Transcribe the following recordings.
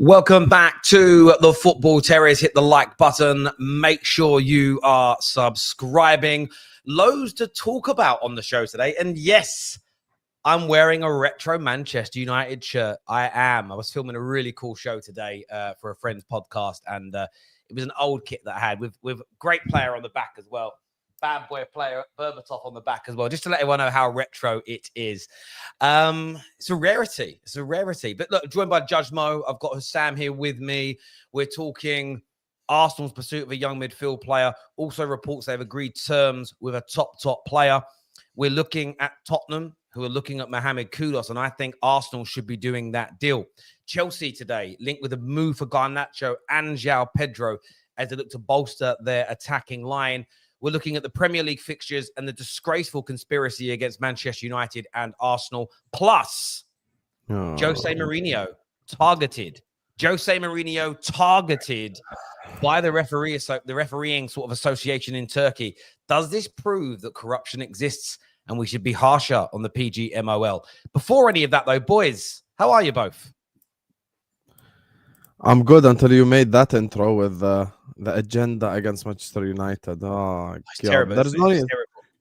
Welcome back to the Football Terrace. Hit the like button. Make sure you are subscribing. Loads to talk about on the show today. And yes, I'm wearing a retro Manchester United shirt. I am. I was filming a really cool show today for a friend's podcast. And it was an old kit that I had with great player on the back as well. Bad boy player, Berbatov on the back as well, just to let everyone know how retro it is. It's a rarity. It's a rarity. But look, joined by Judge Mo. I've got Sam here with me. We're talking Arsenal's pursuit of a young midfield player. Also reports they've agreed terms with a top player. We're looking at Tottenham, who are looking at Mohamed Kudus, and I think Arsenal should be doing that deal. Chelsea today linked with a move for Garnacho and João Pedro as they look to bolster their attacking line. We're looking at the Premier League fixtures and the disgraceful conspiracy against Manchester United and Arsenal. Plus, Jose Mourinho targeted by the refereeing sort of association in Turkey. Does this prove that corruption exists and we should be harsher on the PGMOL? Before any of that, though, boys, how are you both? I'm good until you made that intro with the agenda against Manchester United. Oh, terrible. There's no need.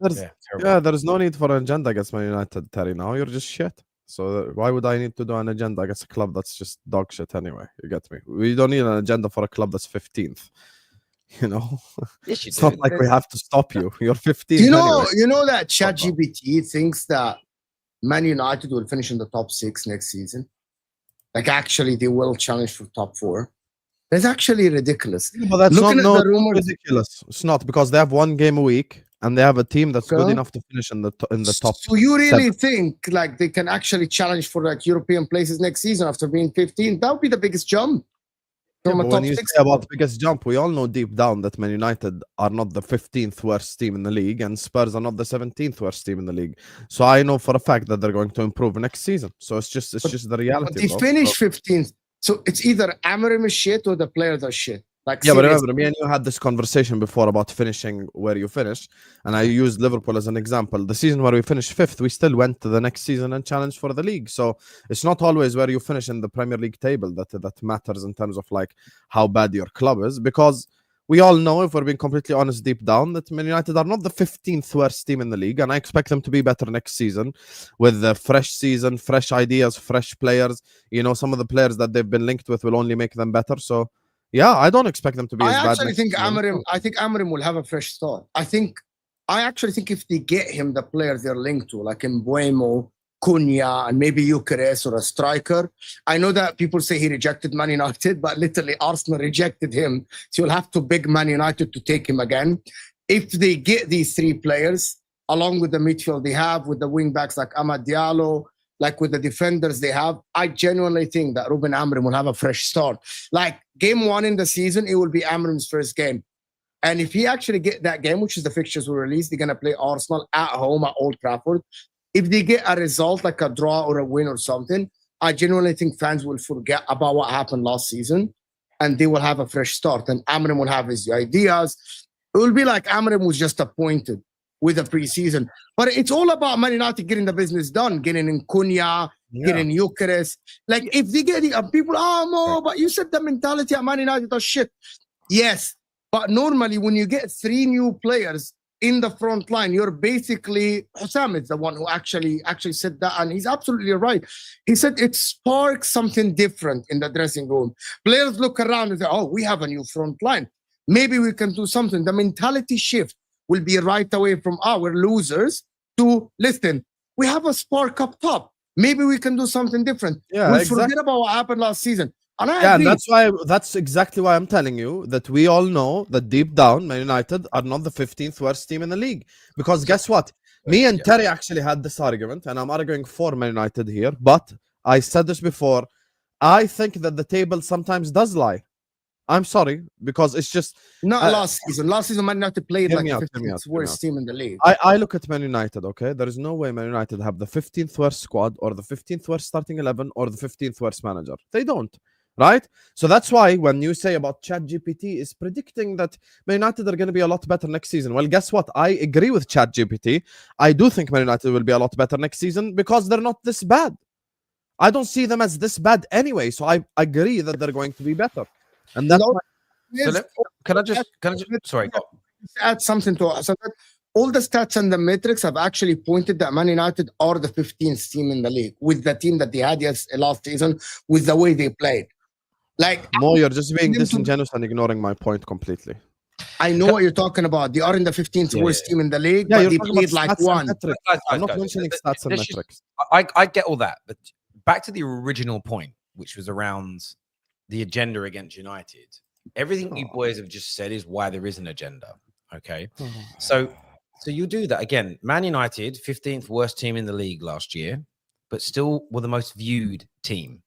Terrible. There is no need for an agenda against Man United, Terry. Now you're just shit. So why would I need to do an agenda against a club that's just dog shit anyway? You get me? We don't need an agenda for a club that's 15th. You know, Yes, you it's do. not like we have to stop you. You're 15th. You know that ChatGPT thinks that Man United will finish in the top 6 next season. Like, actually, they will challenge for top 4. That's actually ridiculous. But that's Looking not at the rumors, ridiculous. It's not, because they have one game a week and they have a team that's good enough to finish in the top. So you really think like they can actually challenge for like European places next season after being 15? That would be the biggest jump from a top When you 6. say about the biggest jump, we all know deep down that Man United are not the 15th worst team in the league and Spurs are not the 17th worst team in the league. So I know for a fact that they're going to improve next season. So it's just the reality. But they finished 15th. So it's either Amorim is shit or the players are shit. Like, yeah, but remember, me and you had this conversation before about finishing where you finished, and I used Liverpool as an example. The season where we finished 5th, we still went to the next season and challenged for the league. So it's not always where you finish in the Premier League table that matters in terms of like how bad your club is, because we all know, if we're being completely honest deep down, that Man United are not the 15th worst team in the league, and I expect them to be better next season with a fresh season, fresh ideas, fresh players. You know, some of the players that they've been linked with will only make them better. So yeah, I don't expect them to be as bad. I think Amorim will have a fresh start. I actually think if they get him the players they're linked to, like Mbeumo, Cunha, and maybe Eucharist or a striker. I know that people say he rejected Man United, but literally Arsenal rejected him. So you'll have to beg Man United to take him again. If they get these 3 players, along with the midfield they have, with the wing backs like Amad Diallo, like with the defenders they have, I genuinely think that Ruben Amorim will have a fresh start. Like game 1 in the season, it will be Amorim's first game. And if he actually get that game, which is the fixtures we released, they're going to play Arsenal at home at Old Trafford. If they get a result like a draw or a win or something, I genuinely think fans will forget about what happened last season and they will have a fresh start. And Amorim will have his ideas. It will be like Amorim was just appointed with a preseason. But it's all about Man United getting the business done, getting in Cunha, getting Eucharist. Like, if they get it, people, but you said the mentality at Man United is shit. Yes, but normally when you get 3 new players in the front line, you're basically, Hussam is the one who actually said that, and he's absolutely right. He said it sparks something different in the dressing room. Players look around and say, we have a new front line. Maybe we can do something. The mentality shift will be right away from our losers to, listen, we have a spark up top. Maybe we can do something different. Yeah, we'll exactly. forget about what happened last season. And and that's exactly why I'm telling you that we all know that deep down, Man United are not the 15th worst team in the league. Because guess what? Me and Terry actually had this argument, and I'm arguing for Man United here. But I said this before. I think that the table sometimes does lie. I'm sorry, because it's just not last season. Last season, Man United played like the 15th worst team in the league. I look at Man United, okay? There is no way Man United have the 15th worst squad or the 15th worst starting 11 or the 15th worst manager. They don't, right? So that's why when you say about ChatGPT is predicting that Man United are going to be a lot better next season. Well, guess what? I agree with ChatGPT. I do think Man United will be a lot better next season because they're not this bad. I don't see them as this bad anyway. So I agree that they're going to be better. And that's So can I just sorry, go on. add something to so that all the stats and the metrics have actually pointed that Man United are the 15th team in the league with the team that they had last season, with the way they played. Like, Mo, you're just being disingenuous and ignoring my point completely. I know what you're talking about. They are in the 15th worst team in the league, but they played like one. I'm not mentioning stats and metrics. I get all that, but back to the original point, which was around the agenda against United. Everything you boys have just said is why there is an agenda. Okay, so you do that again. Man United, 15th worst team in the league last year, but still were the most viewed team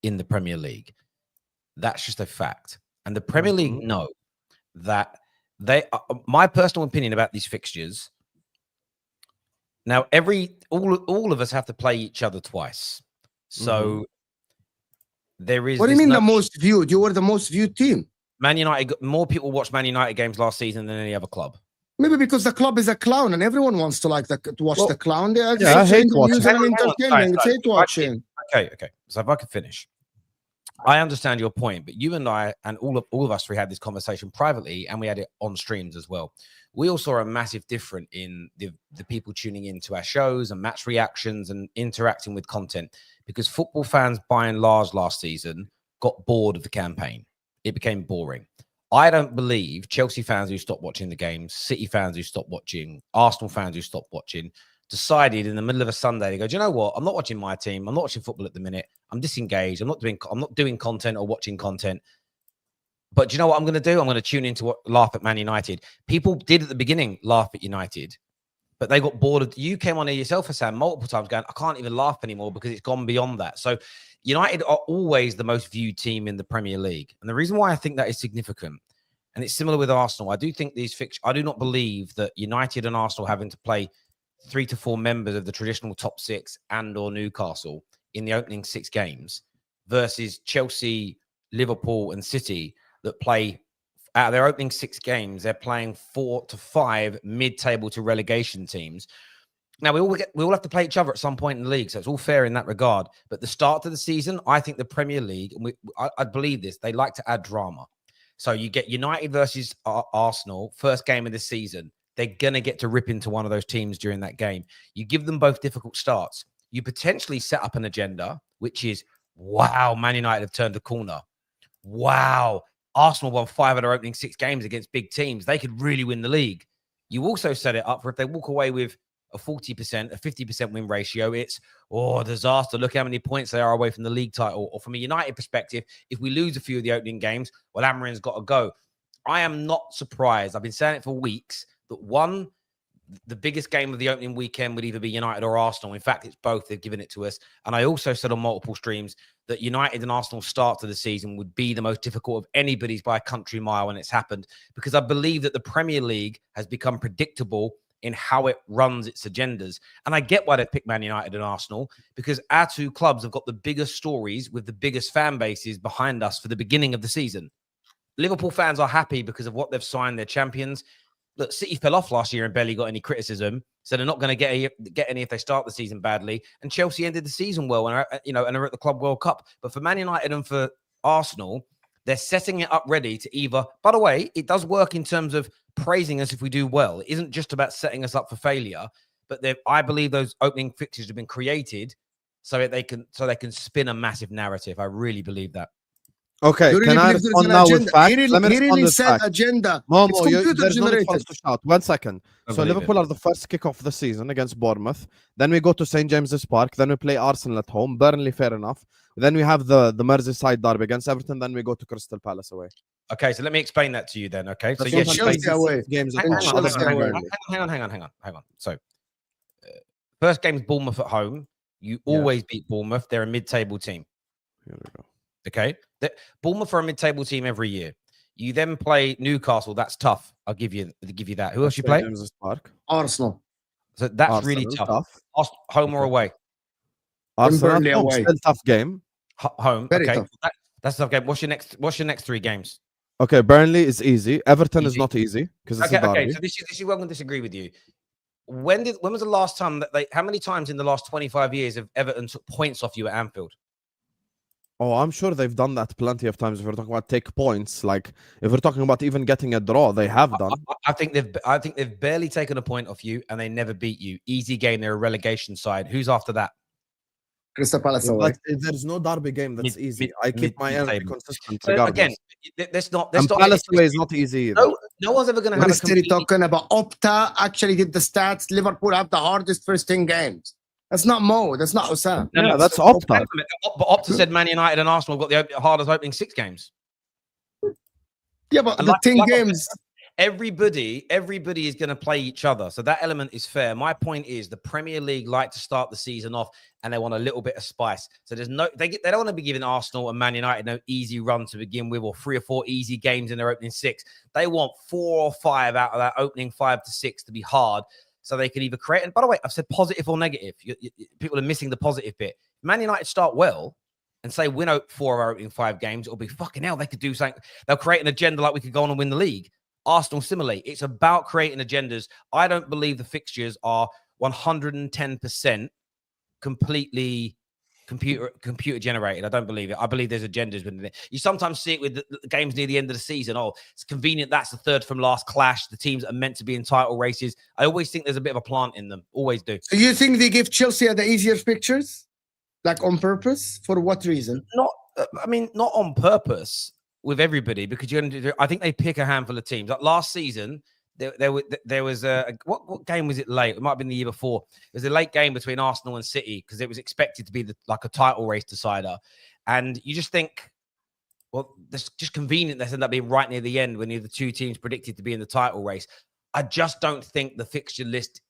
in the Premier League. That's just a fact, and the Premier League know that they. My personal opinion about these fixtures. Now, all of us have to play each other twice, so there is. What do you mean the most viewed? You were the most viewed team. Man United, more people watched Man United games last season than any other club. Maybe because the club is a clown and everyone wants to watch the clown. They are I hate watching. It's hate watching. Okay. So if I could finish, I understand your point, but you and I and all of us, we had this conversation privately, and we had it on streams as well. We all saw a massive difference in the people tuning into our shows and match reactions and interacting with content, because football fans, by and large, last season got bored of the campaign. It became boring. I don't believe Chelsea fans who stopped watching the games, City fans who stopped watching, Arsenal fans who stopped watching, decided in the middle of a Sunday, they go, do you know what? I'm not watching my team. I'm not watching football at the minute. I'm disengaged. I'm not doing content or watching content. But do you know what I'm going to do? I'm going to tune in to laugh at Man United. People did at the beginning laugh at United, but they got bored. You came on here yourself, Hassan, multiple times going, I can't even laugh anymore because it's gone beyond that. So United are always the most viewed team in the Premier League. And the reason why I think that is significant, and it's similar with Arsenal, I do think these fixtures, I do not believe that United and Arsenal having to play 3 to 4 members of the traditional top 6 and or Newcastle in the opening 6 games versus Chelsea, Liverpool and City that play out of their opening 6 games, they're playing 4 to 5 mid-table to relegation teams. Now, we all have to play each other at some point in the league, so it's all fair in that regard. But the start of the season, I think the Premier League, I believe this, they like to add drama. So you get United versus Arsenal, first game of the season. They're going to get to rip into one of those teams during that game. You give them both difficult starts. You potentially set up an agenda, which is, wow, Man United have turned a corner. Wow, Arsenal won 5 of their opening 6 games against big teams. They could really win the league. You also set it up for if they walk away with a 40%, a 50% win ratio, it's, disaster. Look how many points they are away from the league title. Or from a United perspective, if we lose a few of the opening games, well, Amarin's got to go. I am not surprised. I've been saying it for weeks that the biggest game of the opening weekend would either be United or Arsenal. In fact, it's both. They've given it to us. And I also said on multiple streams that United and Arsenal start to the season would be the most difficult of anybody's by a country mile, and it's happened because I believe that the Premier League has become predictable in how it runs its agendas. And I get why they picked Man United and Arsenal, because our 2 clubs have got the biggest stories with the biggest fan bases behind us for the beginning of the season. Liverpool fans are happy because of what they've signed, their champions. Look, City fell off last year and barely got any criticism, so they're not going to get any if they start the season badly. And Chelsea ended the season well, and are at the Club World Cup. But for Man United and for Arsenal, they're setting it up ready to either. By the way, it does work in terms of praising us if we do well. It isn't just about setting us up for failure, but I believe those opening fixtures have been created so that they can spin a massive narrative. I really believe that. Okay, really can I respond now with facts? Let me respond with facts. Agenda. Momo, there's no need for us to shout. 1 second. So Liverpool it. are the first kick off the season against Bournemouth. Then we go to St. James's Park. Then we play Arsenal at home. Burnley, fair enough. Then we have the Merseyside derby against Everton. Then we go to Crystal Palace away. Okay, so let me explain that to you then. Okay, so yes, Chelsea away. Games hang on. So first game is Bournemouth at home. You always beat Bournemouth. They're a mid-table team. Here we go. Okay, Bournemouth are a mid-table team every year. You then play Newcastle. That's tough. I'll give you that. Who else you play? James's Park. Arsenal. So that's really tough. Home or away? Arsenal away. Still tough game. Home. Very okay, tough. that's a tough game. What's your next 3 games? Okay, Burnley is easy. Everton is not easy because it's a derby. Okay, so this is where I'm going to disagree with you. when was the last time that how many times in the last 25 years have Everton took points off you at Anfield? Oh, I'm sure they've done that plenty of times. If we're talking about take points, like if we're talking about even getting a draw, they have done. I think they've barely taken a point off you, and they never beat you. Easy game. They're a relegation side. Who's after that? Crystal Palace away. But there's no derby game that's easy. I keep my energy consistent So regardless. again, that's not. And Palace away is not easy either. No one's ever going to What have is Terry talking about? Opta actually did the stats. Liverpool have the hardest first 10 games. That's not Mo. That's not Osam. Yeah, that's Opta. But Opta said Man United and Arsenal have got the hardest opening 6 games. Yeah, but And the 10 games. Everybody is going to play each other. So that element is fair. My point is the Premier League like to start the season off and they want a little bit of spice. So they don't want to be giving Arsenal and Man United no easy run to begin with, or 3 or 4 easy games in their opening 6. They want 4 or 5 out of that opening 5 to 6 to be hard, so they can either create. And by the way, I've said positive or negative. People are missing the positive bit. Man United start well and say win 4 of our opening 5 games, it'll be fucking hell. They could do something. They'll create an agenda like we could go on and win the league. Arsenal, similarly, it's about creating agendas. I don't believe the fixtures are 110% completely computer generated. I don't believe it. I believe there's agendas within it. You sometimes see it with the games near the end of the season. Oh, it's convenient. That's the third from last clash. The teams that are meant to be in title races. I always think there's a bit of a plant in them. Always do. So you think they give Chelsea the easier fixtures? Like on purpose? For what reason? Not on purpose with everybody, because I think they pick a handful of teams. Like last season, there was what game was it late? It might have been the year before. It was a late game between Arsenal and City because it was expected to be like a title race decider. And you just think, well, that's just convenient. This ended up being right near the end when the 2 teams predicted to be in the title race. I just don't think the fixture list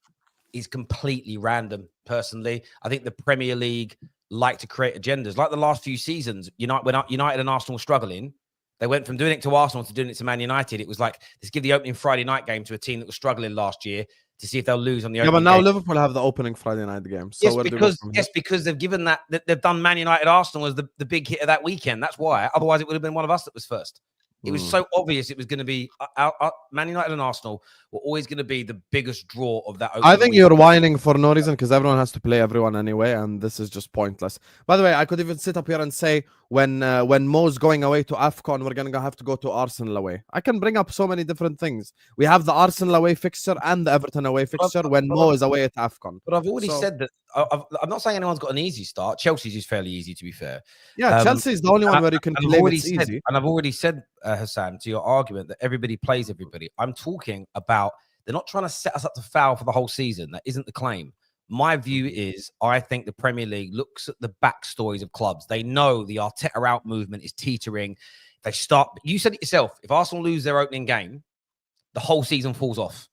is completely random, personally. I think the Premier League like to create agendas. Like the last few seasons, when United and Arsenal were struggling, they went from doing it to Arsenal to doing it to Man United. It was like, let's give the opening Friday night game to a team that was struggling last year to see if they'll lose on the opening game. Yeah, but now game. Liverpool have the opening Friday night game. So because they've given that they've done Man United Arsenal as the big hit of that weekend. That's why. Otherwise, it would have been one of us that was first. It was so obvious it was going to be Man United and Arsenal were always going to be the biggest draw of that. I think you're whining for no reason, because everyone has to play everyone anyway, and this is just pointless. By the way, I could even sit up here and say when Mo's going away to AFCON, we're going to have to go to Arsenal away. I can bring up so many different things. We have the Arsenal away fixture and the Everton away fixture when Mo is away at AFCON. But I've already said that. I'm not saying anyone's got an easy start. Chelsea's is fairly easy, to be fair. Yeah, Chelsea is the only one where you can claim it's easy. And I've already said, Hassan, to your argument that everybody plays everybody. I'm talking about they're not trying to set us up to foul for the whole season. That isn't the claim. My view is I think the Premier League looks at the backstories of clubs. They know the Arteta out movement is teetering. They start. You said it yourself. If Arsenal lose their opening game, the whole season falls off.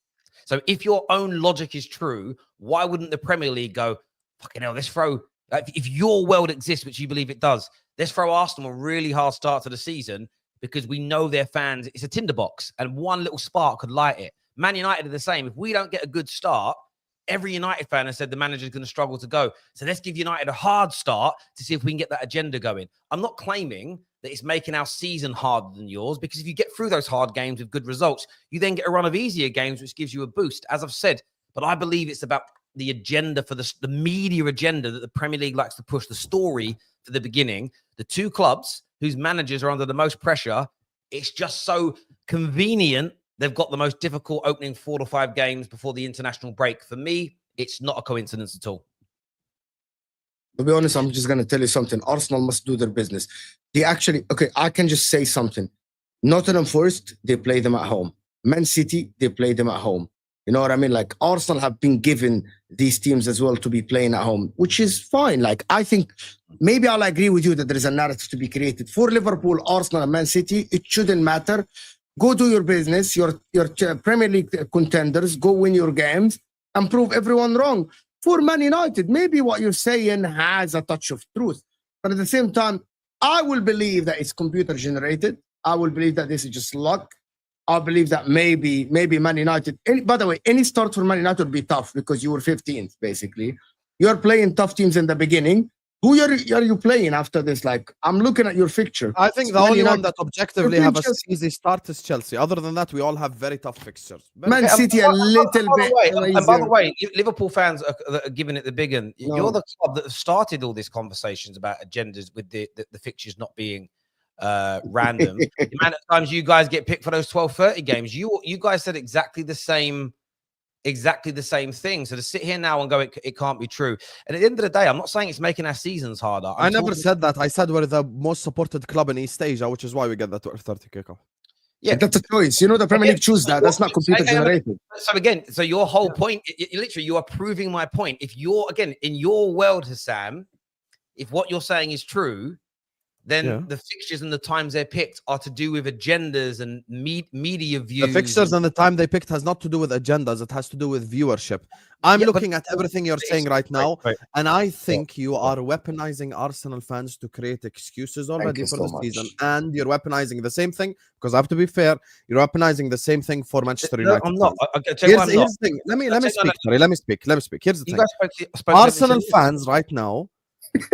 So if your own logic is true, why wouldn't the Premier League go, fucking hell, let's throw, if your world exists, which you believe it does, let's throw Arsenal a really hard start to the season because we know their fans, it's a tinderbox and one little spark could light it. Man United are the same. If we don't get a good start, every United fan has said the manager's going to struggle to go. So let's give United a hard start to see if we can get that agenda going. I'm not claiming that it's making our season harder than yours, because if you get through those hard games with good results, you then get a run of easier games, which gives you a boost, as I've said. But I believe it's about the agenda for the media agenda that the Premier League likes to push, the story for the beginning. The 2 clubs whose managers are under the most pressure, it's just so convenient. They've got the most difficult opening 4 to 5 games before the international break. For me, it's not a coincidence at all. To be honest, I'm just going to tell you something. Arsenal must do their business. I can just say something. Tottenham Forest, they play them at home. Man City, they play them at home. You know what I mean? Like, Arsenal have been given these teams as well to be playing at home, which is fine. Like, I think maybe I'll agree with you that there is a narrative to be created. For Liverpool, Arsenal, and Man City, it shouldn't matter. Go do your business, your Premier League contenders, go win your games and prove everyone wrong. For Man United, maybe what you're saying has a touch of truth. But at the same time, I will believe that it's computer generated. I will believe that this is just luck. I believe that maybe Man United, by the way, any start for Man United would be tough because you were 15th, basically. You're playing tough teams in the beginning. Who are you playing after this? Like, I'm looking at your fixture. I think the Man only one United- that objectively You're have a playing easy start is Chelsea. Other than that, we all have very tough fixtures. Man City a little bit. And by the way, Liverpool fans are giving it the big one. No. You're the club that started all these conversations about agendas with the fixtures not being random. The amount of times you guys get picked for those 12:30 games, you guys said exactly the same thing. So to sit here now and go, it can't be true. And at the end of the day, I'm not saying it's making our seasons harder. I never said that. I said we're the most supported club in East Asia, which is why we get that 12:30 kickoff. Yeah, that's a choice. You know, the Premier League choose that. That's not computer generated. So your whole point, literally, you are proving my point. If you're, again, in your world, Hassam, if what you're saying is true, then the fixtures and the times they're picked are to do with agendas and media views. The fixtures and the time they picked has not to do with agendas. It has to do with viewership. I'm looking at everything you're saying right now, and I think you are weaponizing Arsenal fans to create excuses already for the season. And you're weaponizing the same thing, because I have to be fair, you're weaponizing the same thing for Manchester United. I'm not. Here's the thing. Let me speak. Sorry, let me speak. Here's the thing. Arsenal fans right now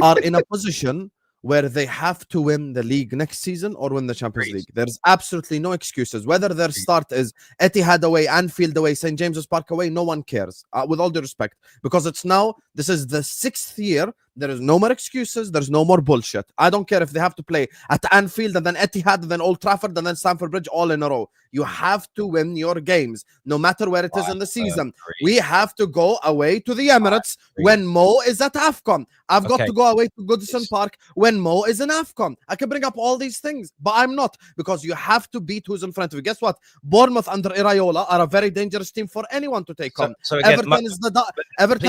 are in a position where they have to win the league next season or win the Champions League. There's absolutely no excuses. Whether their start is Etihad away, Anfield away, St. James's Park away, no one cares, with all due respect. Because this is the 6th year. There is no more excuses. There's no more bullshit. I don't care if they have to play at Anfield and then Etihad and then Old Trafford and then Stamford Bridge all in a row. You have to win your games, no matter where it is in the season. We have to go away to the Emirates when Mo is at AFCON. I've got to go away to Goodison Park when Mo is in AFCON. I can bring up all these things, but I'm not, because you have to beat who's in front of you. Guess what? Bournemouth under Iraola are a very dangerous team for anyone to take on. So again, Everton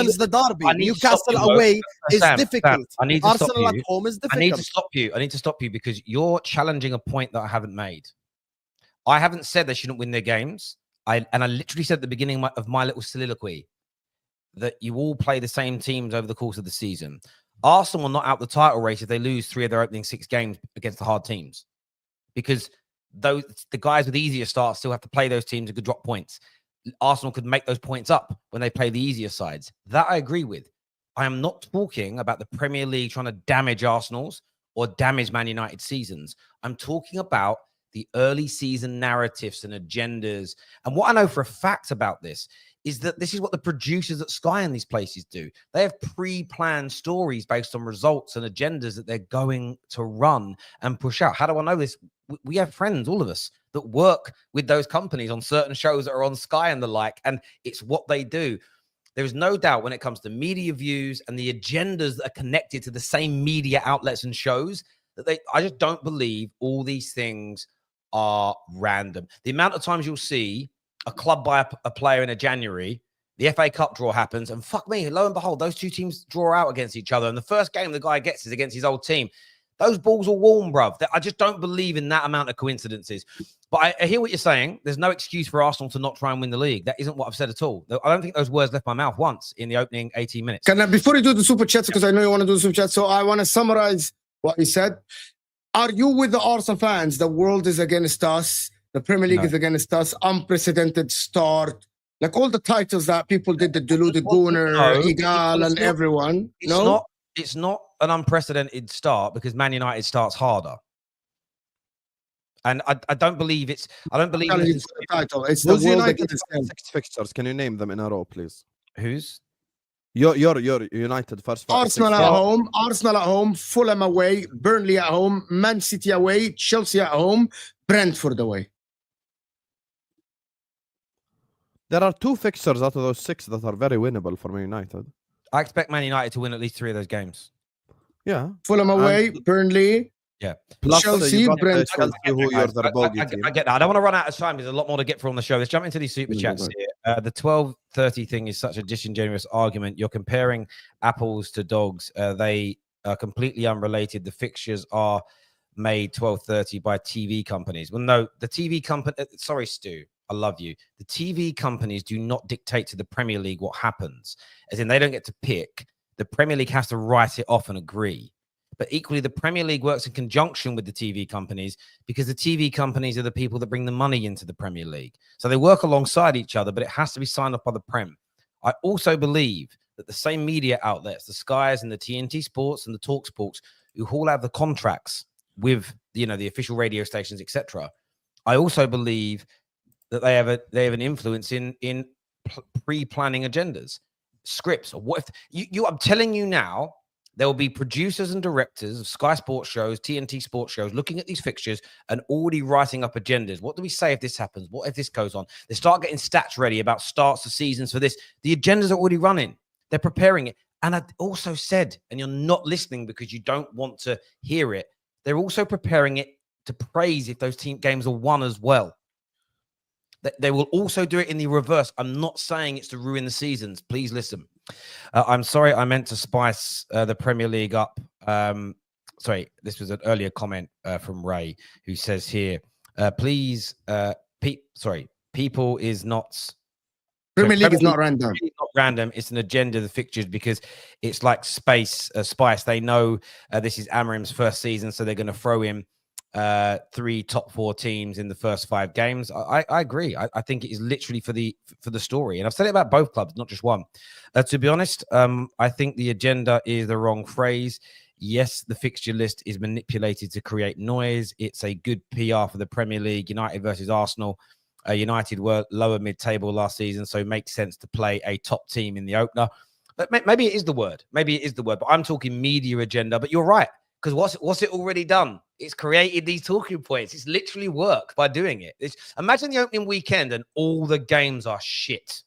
is the derby. Newcastle away is difficult. Arsenal at home is difficult. I need to stop you because you're challenging a point that I haven't made. I haven't said they shouldn't win their games. I literally said at the beginning of my little soliloquy that you all play the same teams over the course of the season. Arsenal will not out the title race if they lose 3 of their opening 6 games against the hard teams, because the guys with easier starts still have to play those teams and could drop points. Arsenal could make those points up when they play the easier sides. That I agree with. I am not talking about the Premier League trying to damage Arsenal's or damage Man United seasons. I'm talking about the early season narratives and agendas. And what I know for a fact about this is that this is what the producers at Sky and these places do. They have pre-planned stories based on results and agendas that they're going to run and push out. How do I know this? We have friends, all of us, that work with those companies on certain shows that are on Sky and the like, and it's what they do. There is no doubt when it comes to media views and the agendas that are connected to the same media outlets and shows that I just don't believe all these things are random. The amount of times you'll see a club buy a player in a January, the FA Cup draw happens, and fuck me, lo and behold, those two teams draw out against each other. And the first game the guy gets is against his old team. Those balls are warm, bruv. I just don't believe in that amount of coincidences. But I hear what you're saying. There's no excuse for Arsenal to not try and win the league. That isn't what I've said at all. I don't think those words left my mouth once in the opening 18 minutes. Before you do the super chats, because I know you want to do the super chats, so I want to summarize what you said. Are you with the Arsenal fans? The world is against us. The Premier League is against us. Unprecedented start. Like all the titles that people did, the deluded Gooner, Igal, and everyone. It's not an unprecedented start because Man United starts harder. And I don't believe it's. I don't believe it's the title. It's the United 6 fixtures. Can you name them in a row, please? Who's? Your United first. Arsenal at home, Fulham away, Burnley at home, Man City away, Chelsea at home, Brentford away. There are 2 fixtures out of those 6 that are very winnable for Man United. I expect Man United to win at least 3 of those games. Yeah. Fulham away, Burnley. Yeah. Plus Chelsea, Brentford. I get that. I don't want to run out of time. There's a lot more to get through on the show. Let's jump into these super chats here. The 12:30 thing is such a disingenuous argument. You're comparing apples to dogs. They are completely unrelated. The fixtures are made 12:30 by TV companies. Well, no, the TV company. Sorry, Stu. I love you. The TV companies do not dictate to the Premier League what happens. As in, they don't get to pick. The Premier League has to write it off and agree. But equally, the Premier League works in conjunction with the TV companies because the TV companies are the people that bring the money into the Premier League. So they work alongside each other, but it has to be signed off by the Prem. I also believe that the same media outlets, the Skies and the TNT Sports and the Talk Sports, who all have the contracts with, you know, the official radio stations, etc. I also believe that they have an influence in pre-planning agendas, scripts. Or what if I'm telling you now, there will be producers and directors of Sky Sports shows, TNT Sports shows, looking at these fixtures and already writing up agendas. What do we say if this happens? What if this goes on? They start getting stats ready about starts of seasons for this. The agendas are already running. They're preparing it. And I also said, and you're not listening because you don't want to hear it, they're also preparing it to praise if those team games are won as well. They will also do it in the reverse. I'm not saying it's to ruin the seasons. Please listen. I'm sorry, I meant to spice the Premier League up. Sorry, this was an earlier comment from Ray, who says here, please, people is not... Premier League is not random. It's not random. It's an agenda of the fixtures because it's like spice. They know this is Amorim's first season, so they're going to throw in 3 top 4 teams in the first 5 games. I agree. I think it is literally for the story, and I've said it about both clubs, not just one. To be honest, I think the agenda is the wrong phrase. Yes, the fixture list is manipulated to create noise. It's a good PR for the Premier League. United versus Arsenal. United were lower mid-table last season, so it makes sense to play a top team in the opener. But maybe it is the word. Maybe it is the word. But I'm talking media agenda. But you're right, because what's it already done? It's created these talking points. It's literally worked by doing it. Imagine the opening weekend and all the games are shit.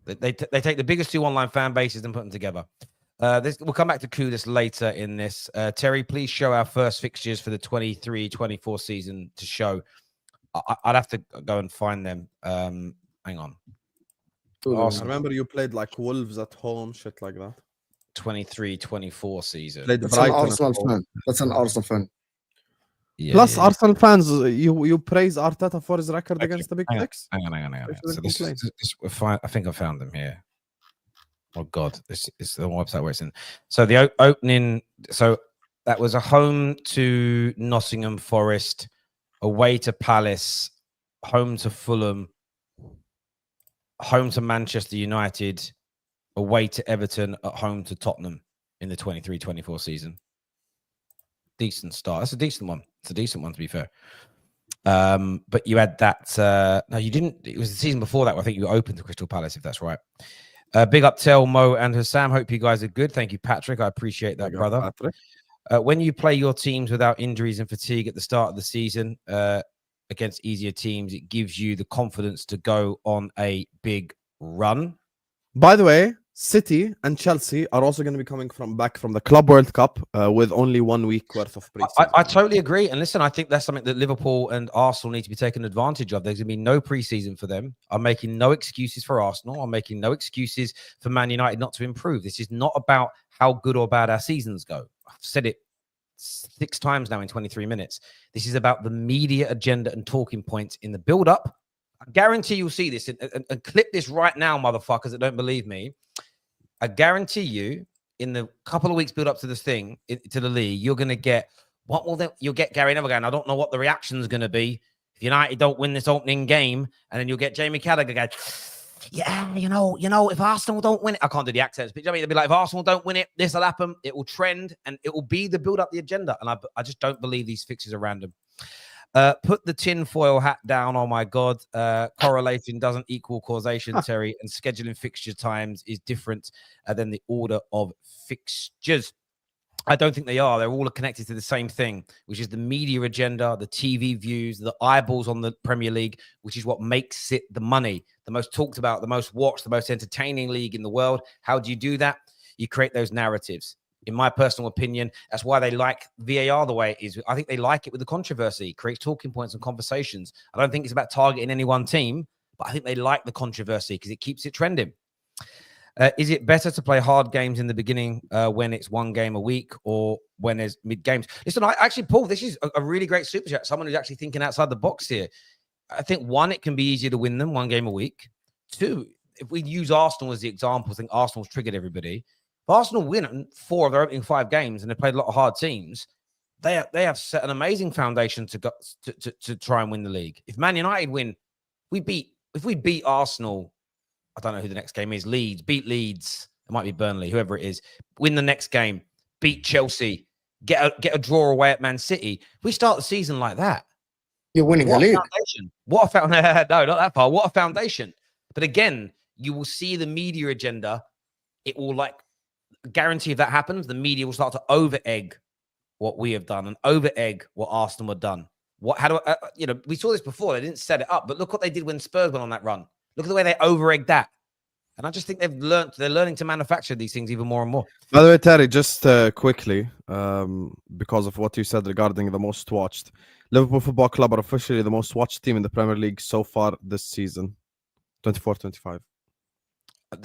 They take the biggest 2 online fan bases and put them together. We'll come back to Kudus later in this. Terry, please show our first fixtures for the 23-24 season to show. I'd have to go and find them. Hang on. I remember you played like Wolves at home, shit like that. 23-24 season. That's an Arsenal fan. That's an Arsenal fan. Yeah, plus, Arsenal fans, you praise Arteta for his record against the Big Six. Hang on. So this, I think I found them here. Oh God, this is the website where it's in. So the opening. So that was a home to Nottingham Forest, away to Palace, home to Fulham, home to Manchester United, away to Everton, at home to Tottenham in the 23-24 season. Decent start. That's a decent one. It's a decent one, to be fair. But you had that. No, you didn't. It was the season before that where I think you opened to Crystal Palace, if that's right. Big up Mo and Hassam. Hope you guys are good. Thank you, Patrick. I appreciate that, brother. When you play your teams without injuries and fatigue at the start of the season against easier teams, it gives you the confidence to go on a big run. By the way, City and Chelsea are also going to be coming back from the Club World Cup with only 1 week worth of preseason. I totally agree. And listen, I think that's something that Liverpool and Arsenal need to be taken advantage of. There's going to be no preseason for them. I'm making no excuses for Arsenal. I'm making no excuses for Man United not to improve. This is not about how good or bad our seasons go. I've said it 6 times now in 23 minutes. This is about the media agenda and talking points in the build-up. I guarantee you'll see this and clip this right now, motherfuckers that don't believe me. I guarantee you, in the couple of weeks build up to this thing, to the league, you're going to get you'll get Gary Neville going, I don't know what the reaction is going to be if United don't win this opening game, and then you'll get Jamie Carragher going, yeah, you know, if Arsenal don't win it, I can't do the accents, but you know what I mean? They'll be like, if Arsenal don't win it, this will happen. It will trend, and it will be the build up the agenda. And I just don't believe these fixes are random. Put the tinfoil hat down. Oh my God. Correlation doesn't equal causation, Terry, and scheduling fixture times is different than the order of fixtures. I don't think they are. They're all connected to the same thing, which is the media agenda, the TV views, the eyeballs on the Premier League, which is what makes it the money, the most talked about, the most watched, the most entertaining league in the world. How do you do that? You create those narratives. In my personal opinion, that's why they like VAR the way it is. I think they like it with the controversy, creates talking points and conversations. I don't think it's about targeting any one team, but I think they like the controversy because it keeps it trending. Is it better to play hard games in the beginning when it's 1 game a week or when there's mid games? Listen, Paul, this is a really great super chat. Someone who's actually thinking outside the box here. I think 1, it can be easier to win them 1 game a week. 2, if we use Arsenal as the example, I think Arsenal's triggered everybody. If Arsenal win 4 of their opening 5 games and they played a lot of hard teams, they have set an amazing foundation to try and win the league. If Man United win, if we beat Arsenal, I don't know who the next game is. Leeds, beat Leeds. It might be Burnley, whoever it is. Win the next game. Beat Chelsea. Get a draw away at Man City. We start the season like that. You're winning the league. Foundation. What a foundation. No, not that far. What a foundation. But again, you will see the media agenda. It will guarantee if that happens, the media will start to over-egg what we have done and over-egg what Arsenal have done. We saw this before. They didn't set it up, but look what they did when Spurs went on that run. Look at the way they over-egged that. And I just think they're learning to manufacture these things even more and more. By the way, Terry, just quickly, because of what you said regarding the most watched, Liverpool Football Club are officially the most watched team in the Premier League so far this season, 24-25.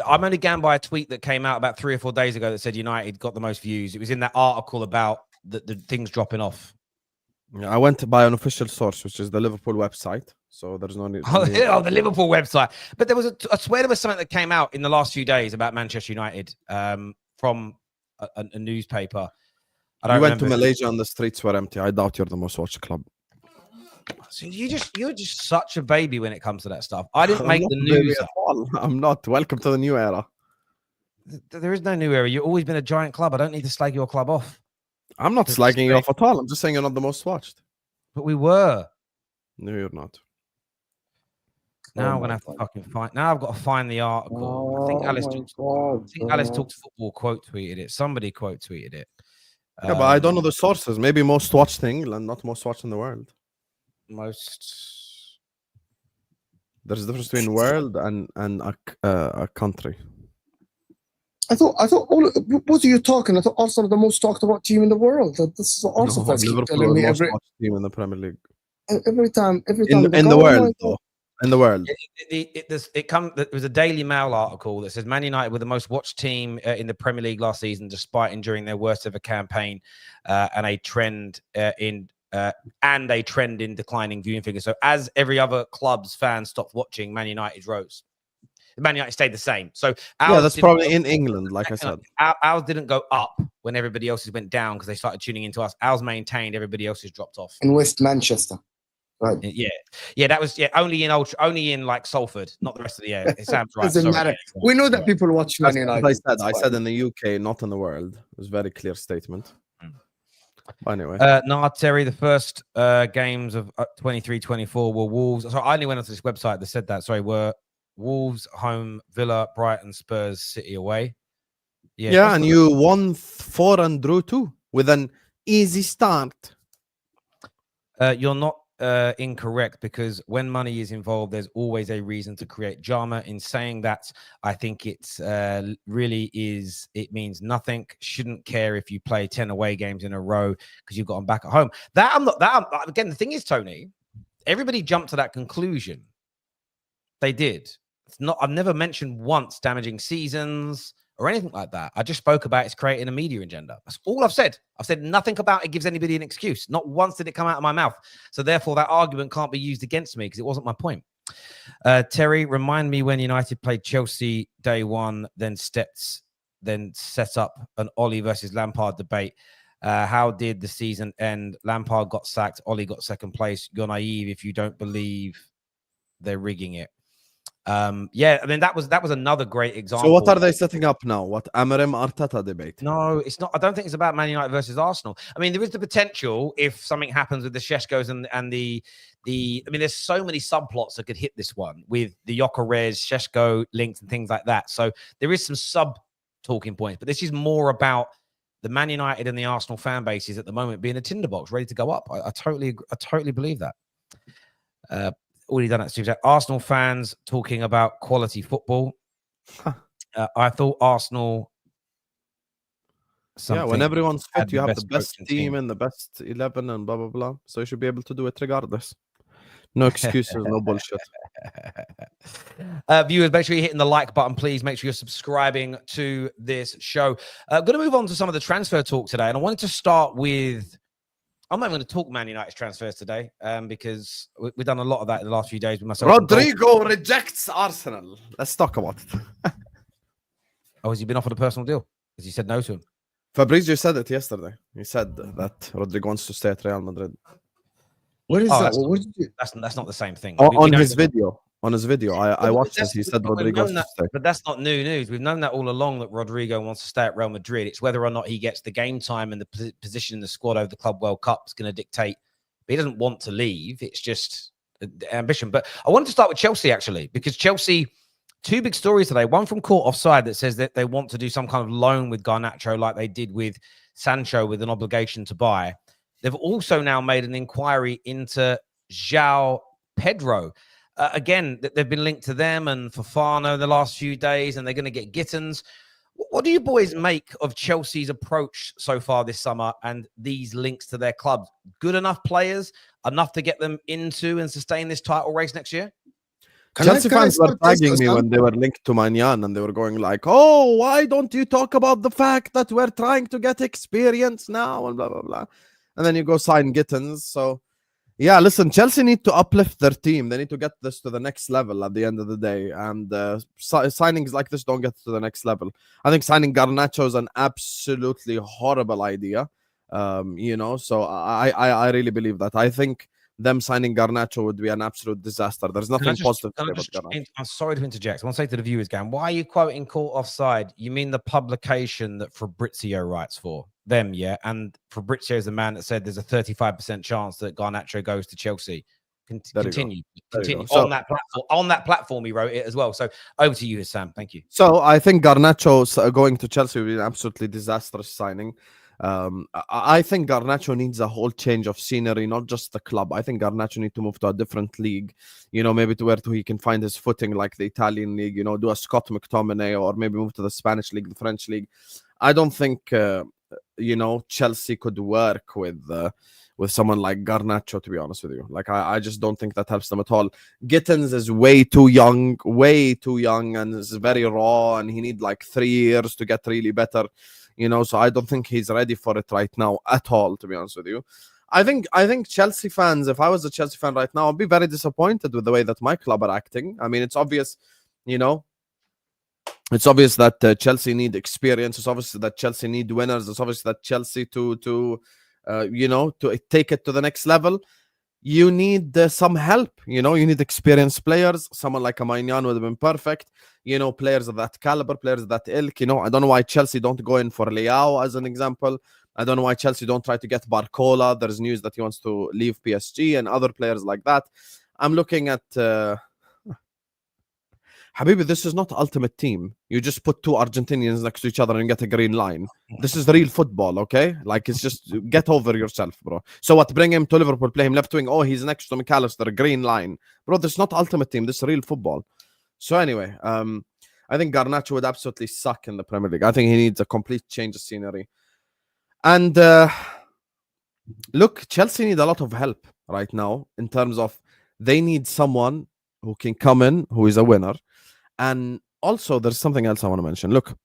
I'm only going by a tweet that came out about 3 or 4 days ago that said United got the most views. It was in that article about the things dropping off. Yeah, I went by an official source, which is the Liverpool website. So there's no need. The Liverpool website. But there was I swear there was something that came out in the last few days about Manchester United from a newspaper. You went to Malaysia and the streets were empty. I doubt you're the most watched club. So you're just such a baby when it comes to that stuff. I didn't make the news. I'm not. Welcome to the new era. There is no new era. You've always been a giant club. I don't need to slag your club off. I'm not slagging you off at all. I'm just saying you're not the most watched. But we were. No, you're not. Now I'm gonna have to fucking find. Now I've got to find the article. I think Alice Talks Football quote tweeted it. Somebody quote tweeted it. Yeah, but I don't know the sources. Maybe most watched in England, not most watched in the world. There's a difference between world and a country. I thought what are you talking? I thought Arsenal are the most talked about team in the world. This is what Arsenal fans keep telling me most watched team in the Premier League. Every time in the world, though. In the world. There was a Daily Mail article that says Man United were the most watched team in the Premier League last season, despite enduring their worst ever campaign and a trend in declining viewing figures. So as every other club's fans stopped watching, Man United rose. Man United stayed the same. So that's probably in England, like I said. Ours didn't go up when everybody else's went down because they started tuning into us. Ours maintained, everybody else's dropped off. In West Manchester. Right. Yeah. That was only in like Salford, not the rest of the year. It sounds right. Doesn't matter. We know that people watch Man United. I said in the UK, not in the world. It was a very clear statement. But anyway, Terry, the first games of 23-24 were Wolves. Sorry, I only went onto this website that said that. Sorry, were Wolves home, Villa, Brighton, Spurs, City away. Yeah, and you won 4 and drew 2 with an easy start. You're not incorrect, because when money is involved, there's always a reason to create drama. In saying that, I think it's really is. It means nothing. Shouldn't care if you play 10 away games in a row because you've got them back at home. Again, the thing is, Tony, everybody jumped to that conclusion. They did. It's not. I've never mentioned once damaging seasons or anything like that. I just spoke about it's creating a media agenda. That's all I've said. I've said nothing about it gives anybody an excuse. Not once did it come out of my mouth. So therefore, that argument can't be used against me because it wasn't my point. Terry, remind me when United played Chelsea day one, then set up an Ollie versus Lampard debate. How did the season end? Lampard got sacked. Ollie got second place. You're naive if you don't believe they're rigging it. I mean that was another great example. So what are they setting up now? What Amorim Arteta debate? No, it's not. I don't think it's about Man United versus Arsenal. I mean, there is the potential if something happens with the Seskos and the. I mean, there's so many subplots that could hit this one with the Gyökeres, Sesko links and things like that. So there is some sub talking points, but this is more about the Man United and the Arsenal fan bases at the moment being a tinderbox ready to go up. I totally believe that. Already done that, Steve. Arsenal fans talking about quality football. I thought Arsenal. When everyone's fit, you have the best team and the best 11 and blah blah blah. So you should be able to do it regardless. No excuses, no bullshit. Viewers, make sure you're hitting the like button, please. Make sure you're subscribing to this show. I'm going to move on to some of the transfer talk today, and I wanted to start with. I'm not even going to talk Man United's transfers today because we've done a lot of that in the last few days with myself. Rodrigo rejects Arsenal. Let's talk about it. Has he been offered a personal deal? Has he said no to him? Fabrizio said it yesterday. He said that Rodrigo wants to stay at Real Madrid. What is that? That's not the same thing. On his video. on his video. I watched it. He said Rodrigo wants to stay. But that's not new news. We've known that all along, that Rodrigo wants to stay at Real Madrid. It's whether or not he gets the game time and the position in the squad over the Club World Cup is going to dictate. But he doesn't want to leave. It's just ambition. But I wanted to start with Chelsea, actually, because Chelsea, two big stories today. One from Court Offside that says that they want to do some kind of loan with Garnacho like they did with Sancho with an obligation to buy. They've also now made an inquiry into João Pedro. Again, they've been linked to them and Fofana the last few days, and they're going to get Gittins. What do you boys make of Chelsea's approach so far this summer and these links to their clubs? Good enough players, enough to get them into and sustain this title race next year? Chelsea fans were tagging me when they were linked to Maignan, and they were going like, oh, why don't you talk about the fact that we're trying to get experience now and blah, blah, blah. And then you go sign Gittins. So, yeah, listen, Chelsea need to uplift their team. They need to get this to the next level at the end of the day. And signings like this don't get to the next level. I think signing Garnacho is an absolutely horrible idea. So I really believe that. I think them signing Garnacho would be an absolute disaster. There's nothing positive to say about Garnacho. I'm sorry to interject. I want to say to the viewers, Gan, why are you quoting Court Offside? You mean the publication that Fabrizio writes for them, yeah? And Fabrizio is the man that said there's a 35% chance that Garnacho goes to Chelsea. Continue. So, on that platform, he wrote it as well. So over to you, Sam. Thank you. So I think Garnacho going to Chelsea would be an absolutely disastrous signing. I think Garnacho needs a whole change of scenery, not just the club. I think Garnacho needs to move to a different league, maybe to where he can find his footing, like the Italian league, do a Scott McTominay, or maybe move to the Spanish league, the French league. I don't think, Chelsea could work with someone like Garnacho, to be honest with you. Like, I just don't think that helps them at all. Gittins is way too young, and is very raw, and he needs like 3 years to get really better. So I don't think he's ready for it right now at all, to be honest with you. I think Chelsea fans, if I was a Chelsea fan right now, I'd be very disappointed with the way that my club are acting. I mean, it's obvious, it's obvious that Chelsea need experience. It's obvious that Chelsea need winners. It's obvious that Chelsea to take it to the next level, you need some help. You need experienced players. Someone like a Maignan would have been perfect. Players of that caliber, players of that ilk. I don't know why Chelsea don't go in for Leao as an example. I don't know why Chelsea don't try to get Barcola. There's news that he wants to leave PSG and other players like that. I'm looking at Habibi, this is not Ultimate Team. You just put two Argentinians next to each other and get a green line. This is the real football, okay? Like, it's just get over yourself, bro. So what? Bring him to Liverpool, play him left wing. Oh, he's next to McAllister, green line. Bro, this is not Ultimate Team. This is real football. So anyway, I think Garnacho would absolutely suck in the Premier League. I think he needs a complete change of scenery. And look, Chelsea need a lot of help right now in terms of they need someone who can come in, who is a winner. And also, there's something else I want to mention. Look,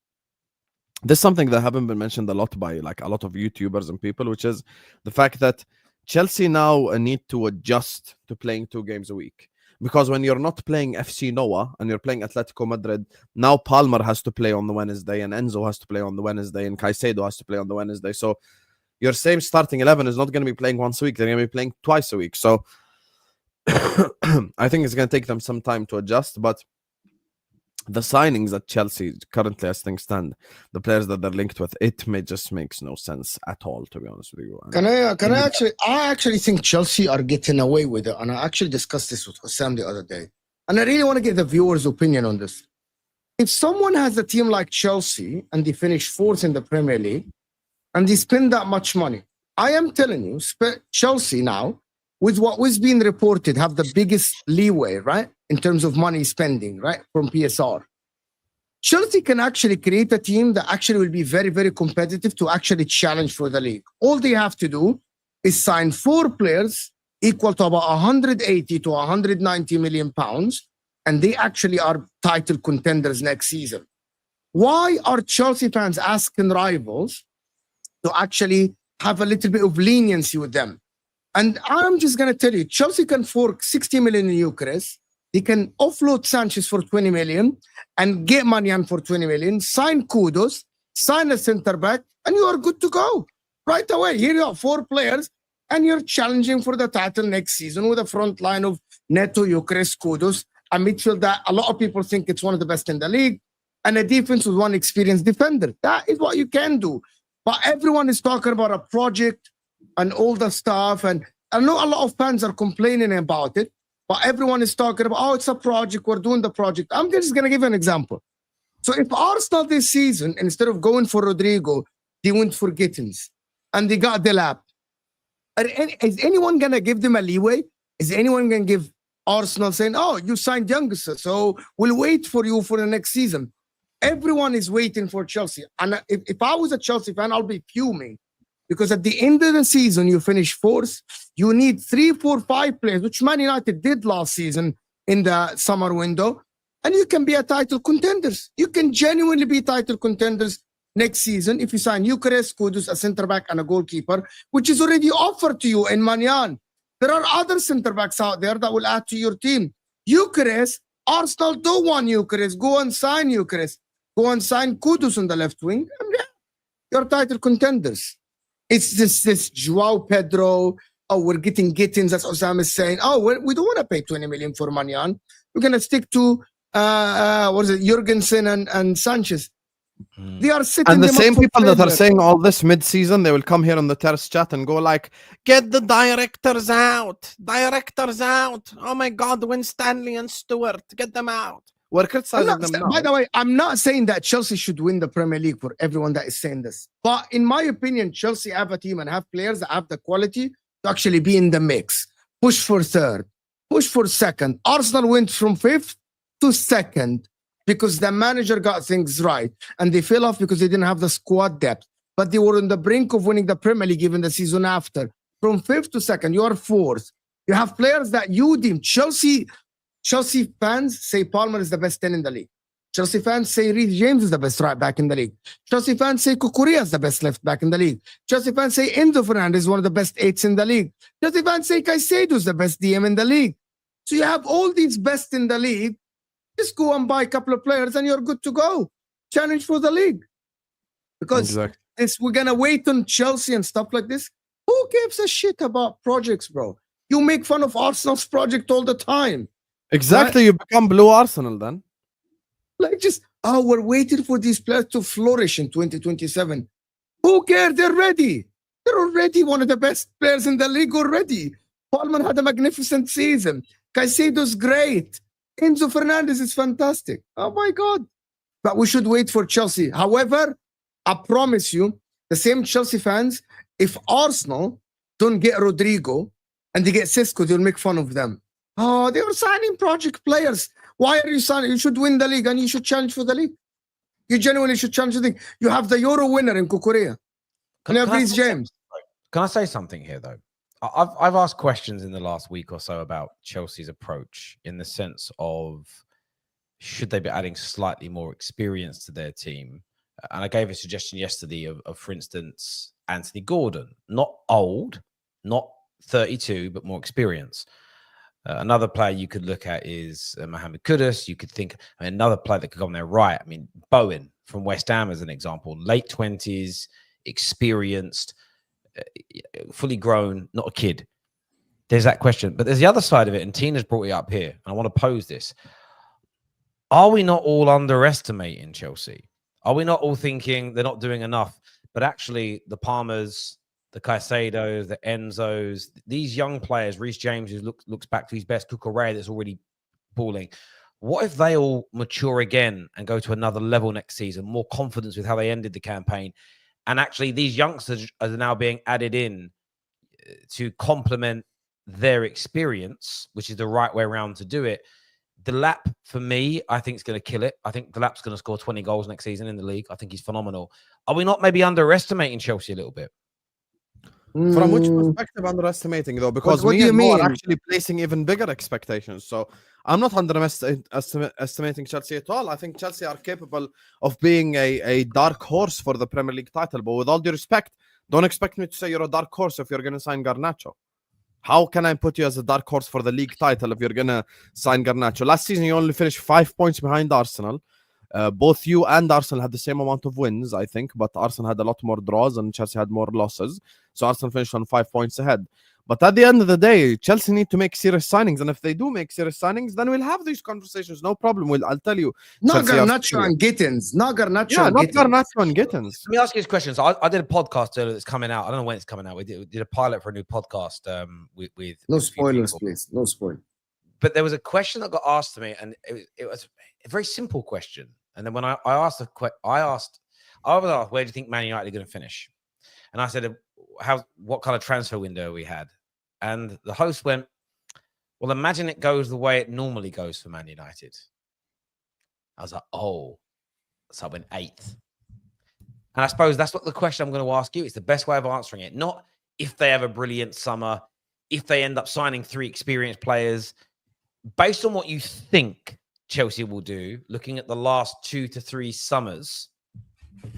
there's something that haven't been mentioned a lot by like a lot of YouTubers and people, which is the fact that Chelsea now need to adjust to playing 2 games a week. Because when you're not playing FC Noah and you're playing Atletico Madrid, now Palmer has to play on the Wednesday, and Enzo has to play on the Wednesday, and Caicedo has to play on the Wednesday. So your same starting 11 is not going to be playing once a week. They're going to be playing twice a week. So I think it's going to take them some time to adjust. But the signings at Chelsea currently, as things stand, the players that they're linked with, it just makes no sense at all, to be honest with you. I actually think Chelsea are getting away with it, and I actually discussed this with Sam the other day, and I really want to get the viewers' opinion on this. If someone has a team like Chelsea and they finish 4th in the Premier League and they spend that much money, I am telling you, Chelsea now, with what was being reported, have the biggest leeway, right, in terms of money spending, right, from PSR. Chelsea can actually create a team that actually will be very, very competitive to actually challenge for the league. All they have to do is sign 4 players equal to about 180 to 190 million pounds, and they actually are title contenders next season. Why are Chelsea fans asking rivals to actually have a little bit of leniency with them? And I'm just going to tell you, Chelsea can fork 60 million in Eucharist. They can offload Sanchez for 20 million and get Maignan for 20 million, sign Kudus, sign a center back, and you are good to go right away. Here you are, 4 players, and you're challenging for the title next season with a front line of Neto, Eucharist, Kudus, a midfield that a lot of people think it's one of the best in the league, and a defense with one experienced defender. That is what you can do. But everyone is talking about a project and all the stuff. And I know a lot of fans are complaining about it, but everyone is talking about, oh, it's a project. We're doing the project. I'm just going to give you an example. So if Arsenal this season, instead of going for Rodrigo, they went for Gittins and they got Delap, is anyone going to give them a leeway? Is anyone going to give Arsenal saying, oh, you signed youngsters, so we'll wait for you for the next season? Everyone is waiting for Chelsea. And if I was a Chelsea fan, I'll be fuming. Because at the end of the season, you finish fourth. You need 3, 4, 5 players, which Man United did last season in the summer window. And you can be a title contenders. You can genuinely be title contenders next season if you sign Eucharist, Kudus, a centre-back, and a goalkeeper, which is already offered to you in Manyan. There are other centre-backs out there that will add to your team. Eucharist, Arsenal don't want Eucharist. Go and sign Eucharist. Go and sign Kudus on the left wing. And yeah, you're title contenders. It's this Joao Pedro. Oh, we're getting Gittins, as Osam is saying. Oh, we don't want to pay 20 million for Manyan. We're going to stick to, Jurgensen and Sanchez. They are sitting. And the same people that are failure. saying all this mid-season, they will come here on the terrace chat and go like, get the directors out. Directors out. Oh my God, Win Stanley and Stewart. Get them out. We're criticizing them now. By the way, I'm not saying that Chelsea should win the Premier League for everyone that is saying this. But in my opinion, Chelsea have a team and have players that have the quality to actually be in the mix. Push for third. Push for second. Arsenal went from 5th to 2nd because the manager got things right. And they fell off because they didn't have the squad depth. But they were on the brink of winning the Premier League even the season after. From 5th to 2nd, you are 4th. You have players that you deem. Chelsea fans say Palmer is the best 10 in the league. Chelsea fans say Reece James is the best right back in the league. Chelsea fans say Kukurea is the best left back in the league. Chelsea fans say Enzo Fernandez is one of the best 8s in the league. Chelsea fans say Caicedo is the best DM in the league. So you have all these best in the league. Just go and buy a couple of players and you're good to go. Challenge for the league. Because we're going to wait on Chelsea and stuff like this. Who gives a shit about projects, bro? You make fun of Arsenal's project all the time. Exactly, you become blue Arsenal then. Like we're waiting for these players to flourish in 2027. Who cares? They're ready. They're already one of the best players in the league already. Palmer had a magnificent season. Caicedo's great. Enzo Fernandez is fantastic. Oh my God. But we should wait for Chelsea. However, I promise you, the same Chelsea fans, if Arsenal don't get Rodrigo and they get Sesko, they'll make fun of them. Oh, they were signing project players. Why are you signing? You should win the league and you should challenge for the league. You genuinely should challenge the league. You have the Euro winner in Kukurea. And you have Reece James. Can I say something here, though? I've asked questions in the last week or so about Chelsea's approach in the sense of should they be adding slightly more experience to their team? And I gave a suggestion yesterday of for instance, Anthony Gordon. Not old, not 32, but more experience. Another player you could look at is Mohamed Kudus. You could think another player that could go on there right. I mean, Bowen from West Ham as an example. Late 20s, experienced, fully grown, not a kid. There's that question. But there's the other side of it, and Tina's brought it up here. And I want to pose this. Are we not all underestimating Chelsea? Are we not all thinking they're not doing enough? But actually, the Palmers, the Caicedos, the Enzos, these young players, Reece James, who looks back to his best, Kukurea that's already balling. What if they all mature again and go to another level next season, more confidence with how they ended the campaign? And actually, these youngsters are now being added in to complement their experience, which is the right way around to do it. Delap, for me, I think is going to kill it. I think Delap's going to score 20 goals next season in the league. I think he's phenomenal. Are we not maybe underestimating Chelsea a little bit? From which perspective underestimating, though? Because what me do you and Mo mean? are actually placing even bigger expectations. So I'm not underestimating Chelsea at all. I think Chelsea are capable of being a dark horse for the Premier League title. But with all due respect, don't expect me to say you're a dark horse if you're going to sign Garnacho. How can I put you as a dark horse for the league title if you're going to sign Garnacho? Last season, you only finished 5 points behind Arsenal. Both you and Arsenal had the same amount of wins, I think, but Arsenal had a lot more draws and Chelsea had more losses. So Arsenal finished on 5 points ahead. But at the end of the day, Chelsea need to make serious signings, and if they do make serious signings, then we'll have these conversations. No problem. I'll tell you. Not Chelsea are Garnacho serious. and Gittins. Not Garnacho Yeah, and not Gittins. Garnacho and Gittins. Let me ask you this question. So I did a podcast earlier that's coming out. I don't know when it's coming out. We did a pilot for a new podcast with No a few spoilers, people. please. No spoilers. But there was a question that got asked to me, and it was a very simple question. And then when I was asked, where do you think Man United are going to finish? And I said, what kind of transfer window we had? And the host went, well, imagine it goes the way it normally goes for Man United. I was like, oh, so I went 8th. And I suppose that's what the question I'm going to ask you. It's the best way of answering it. Not if they have a brilliant summer, if they end up signing 3 experienced players. Based on what you think Chelsea will do, looking at the last 2 to 3 summers,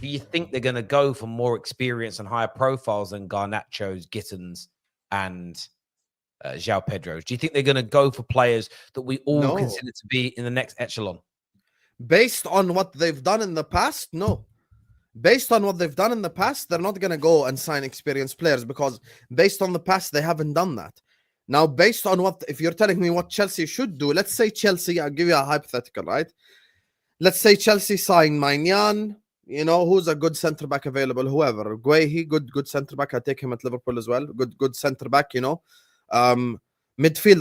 do you think they're going to go for more experience and higher profiles than Garnacho's, Gittins, and João Pedro's? Do you think they're going to go for players that we all consider to be in the next echelon? Based on what they've done in the past, no. Based on what they've done in the past, they're not going to go and sign experienced players because based on the past, they haven't done that. Now, based on if you're telling me what Chelsea should do, let's say Chelsea, I'll give you a hypothetical, right? Let's say Chelsea sign Maignan, who's a good centre-back available, whoever. Guehi, good centre-back. I take him at Liverpool as well. Good centre-back, Midfield,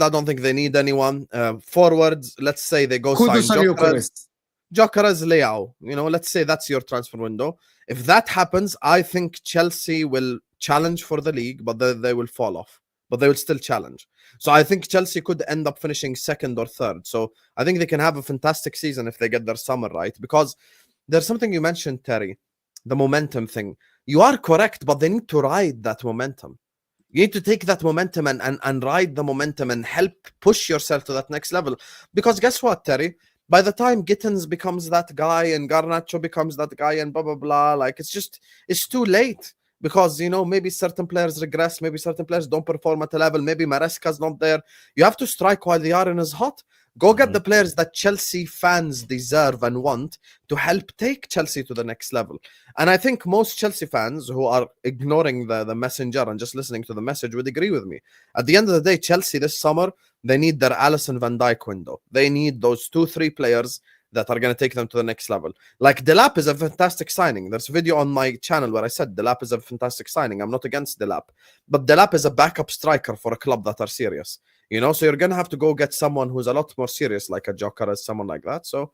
I don't think they need anyone. Forwards, let's say they go Kudus sign Gyökeres, Leao. Let's say that's your transfer window. If that happens, I think Chelsea will challenge for the league, but they will fall off. But they will still challenge. So I think Chelsea could end up finishing 2nd or 3rd. So I think they can have a fantastic season if they get their summer right. Because there's something you mentioned, Terry, the momentum thing. You are correct, but they need to ride that momentum. You need to take that momentum and ride the momentum and help push yourself to that next level. Because guess what, Terry? By the time Gittins becomes that guy and Garnacho becomes that guy and blah, blah, blah, like it's too late. Because, maybe certain players regress, maybe certain players don't perform at a level, maybe Maresca's not there. You have to strike while the iron is hot. Go get the players that Chelsea fans deserve and want to help take Chelsea to the next level. And I think most Chelsea fans who are ignoring the messenger and just listening to the message would agree with me. At the end of the day, Chelsea this summer, they need their Alisson Van Dijk window. They need those 2-3 players that are going to take them to the next level. Like Delap is a fantastic signing. There's a video on my channel where I said Delap is a fantastic signing. I'm not against Delap. But Delap is a backup striker for a club that are serious. So you're going to have to go get someone who's a lot more serious, like a Gyökeres, someone like that. So,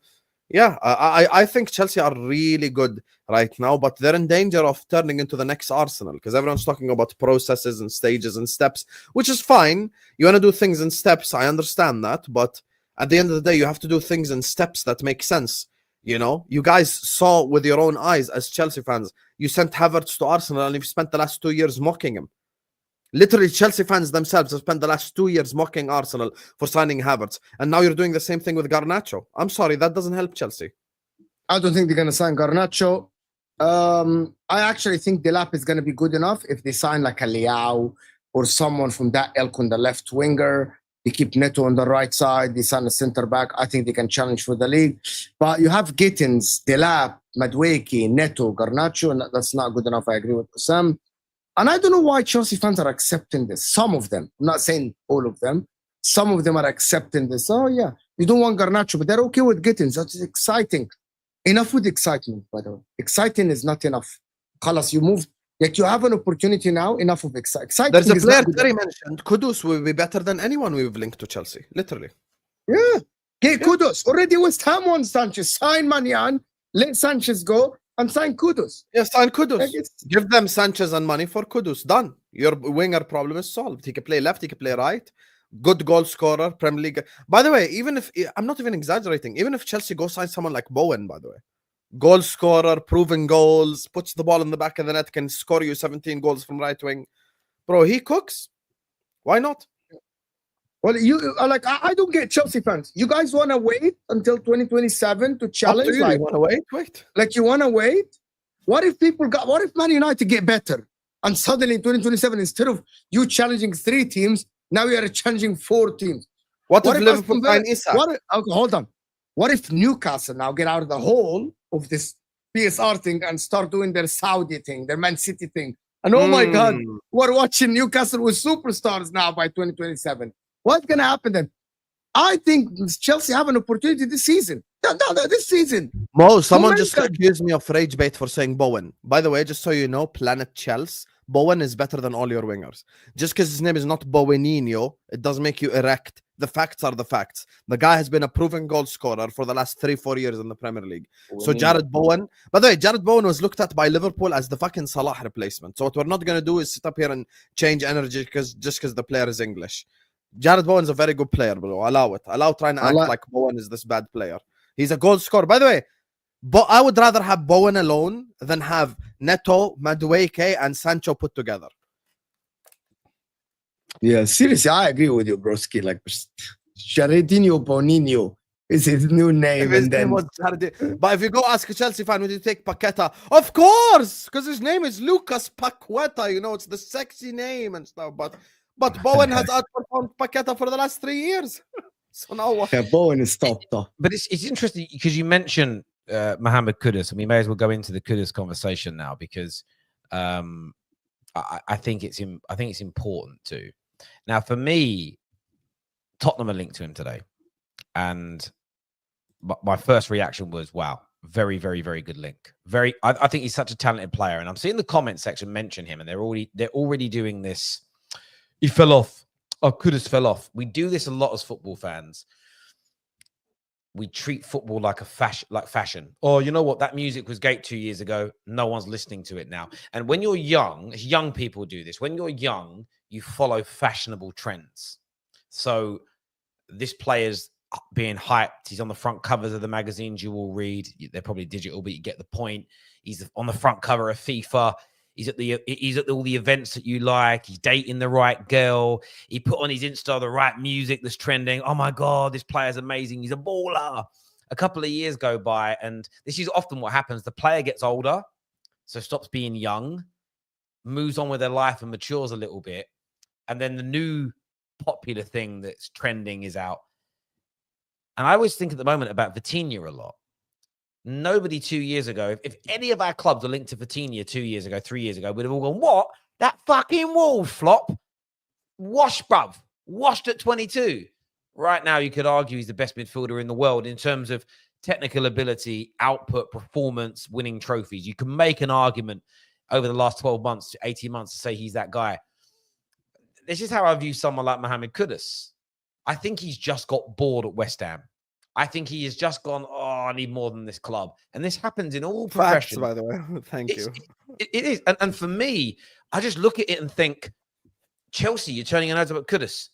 yeah, I think Chelsea are really good right now, but they're in danger of turning into the next Arsenal because everyone's talking about processes and stages and steps, which is fine. You want to do things in steps. I understand that, but at the end of the day, you have to do things in steps that make sense. You guys saw with your own eyes as Chelsea fans, you sent Havertz to Arsenal and you've spent the last 2 years mocking him. Literally, Chelsea fans themselves have spent the last 2 years mocking Arsenal for signing Havertz. And now you're doing the same thing with Garnacho. I'm sorry, that doesn't help Chelsea. I don't think they're going to sign Garnacho. I actually think Delap is going to be good enough if they sign like a Leao or someone from that ilk on the left winger. They keep Neto on the right side. They sign a centre-back. I think they can challenge for the league. But you have Gittins, Delap, Madueke, Neto, Garnacho, and that's not good enough. I agree with Sam. And I don't know why Chelsea fans are accepting this. Some of them. I'm not saying all of them. Some of them are accepting this. Oh, yeah. You don't want Garnacho, but they're okay with Gittins. That's exciting. Enough with excitement, by the way. Exciting is not enough. Khalas, you moved. Like you have an opportunity now, enough of exciting. There's a player Terry mentioned, Kudus will be better than anyone we've linked to Chelsea, literally. Yeah. Kudus. Already West Ham wants Sanchez. Sign Maignan, let Sanchez go, and sign Kudus. Yeah, sign Kudus. Give them Sanchez and money for Kudus. Done. Your winger problem is solved. He can play left, he can play right. Good goal scorer, Premier League. By the way, even if, I'm not even exaggerating, even if Chelsea go sign someone like Bowen, by the way. Goal scorer, proven goals, puts the ball in the back of the net, can score you 17 goals from right wing. Bro, he cooks. Why not? Well, you like I don't get Chelsea fans. You guys want to wait until 2027 to challenge? You want to wait? Wait. Like you want to wait? What if Man United get better and suddenly in 2027 instead of you challenging 3 teams, now you are challenging 4 teams? What if Liverpool sign Isak? Okay, hold on. What if Newcastle now get out of the hole of this PSR thing and start doing their Saudi thing, their Man City thing, And oh my God, Mm. we're watching Newcastle with superstars now by 2027. What's going to happen then? I think Chelsea have an opportunity this season. No, this season. Mo, someone just Momentum. accused me of rage bait for saying Bowen. By the way, just so you know, Planet Chelsea, Bowen is better than all your wingers. Just because his name is not Boweninho, it doesn't make you erect. The facts are the facts. The guy has been a proven goal scorer for the last 3-4 years in the Premier League. So Jared Bowen, by the way, Jared Bowen was looked at by Liverpool as the fucking Salah replacement. So what we're not going to do is sit up here and change energy just because the player is English. Jared Bowen's a very good player, bro. Allow it. Allow trying to act like Bowen is this bad player. He's a goal scorer. By the way, but I would rather have Bowen alone than have Neto, Madueke, and Sancho put together. Yeah, seriously, I agree with you, broski. Like, Jaredinho Boninho is his new name. His And then name was but if you go ask a Chelsea fan, would you take Paqueta? Of course, because his name is Lucas Paqueta. You know, it's the sexy name and stuff. But Bowen has outperformed Paqueta for the last 3 years. So now what? Yeah, Bowen is top though. But it's interesting because you mentioned Mohamed Kudus, and we may as well go into the Kudus conversation now because I think it's important too. Now, for me, Tottenham are linked to him today, and my first reaction was, "Wow, very, very, very good link." I think he's such a talented player, and I'm seeing the comment section mention him, and they're already doing this. He fell off. Oh, Kudus fell off. We do this a lot as football fans. We treat football like fashion. Oh, you know what? That music was great 2 years ago. No one's listening to it now. And when you're young people do this. When you're young, you follow fashionable trends. So this player's being hyped. He's on the front covers of the magazines you will read. They're probably digital, but you get the point. He's on the front cover of FIFA. He's at all the events that you like. He's dating the right girl. He put on his Insta the right music that's trending. Oh my God, this player's amazing. He's a baller. A couple of years go by, and this is often what happens. The player gets older, so stops being young, moves on with their life and matures a little bit. And then the new popular thing that's trending is out. And I always think at the moment about Vitinha a lot. Nobody 2 years ago, if any of our clubs are linked to Vitinha 2 years ago, 3 years ago, we'd have all gone, what? That fucking Wolves flop? Washed, bruv. Washed at 22. Right now, you could argue he's the best midfielder in the world in terms of technical ability, output, performance, winning trophies. You can make an argument over the last 12 months, 18 months to say he's that guy. This is how I view someone like Mohamed Kudus. I think he's just got bored at West Ham. I think he has just gone, I need more than this club. And this happens in all professions. Facts, by the way. Thank you. It is. And for me, I just look at it and think, Chelsea, you're turning your nose up at Kudus.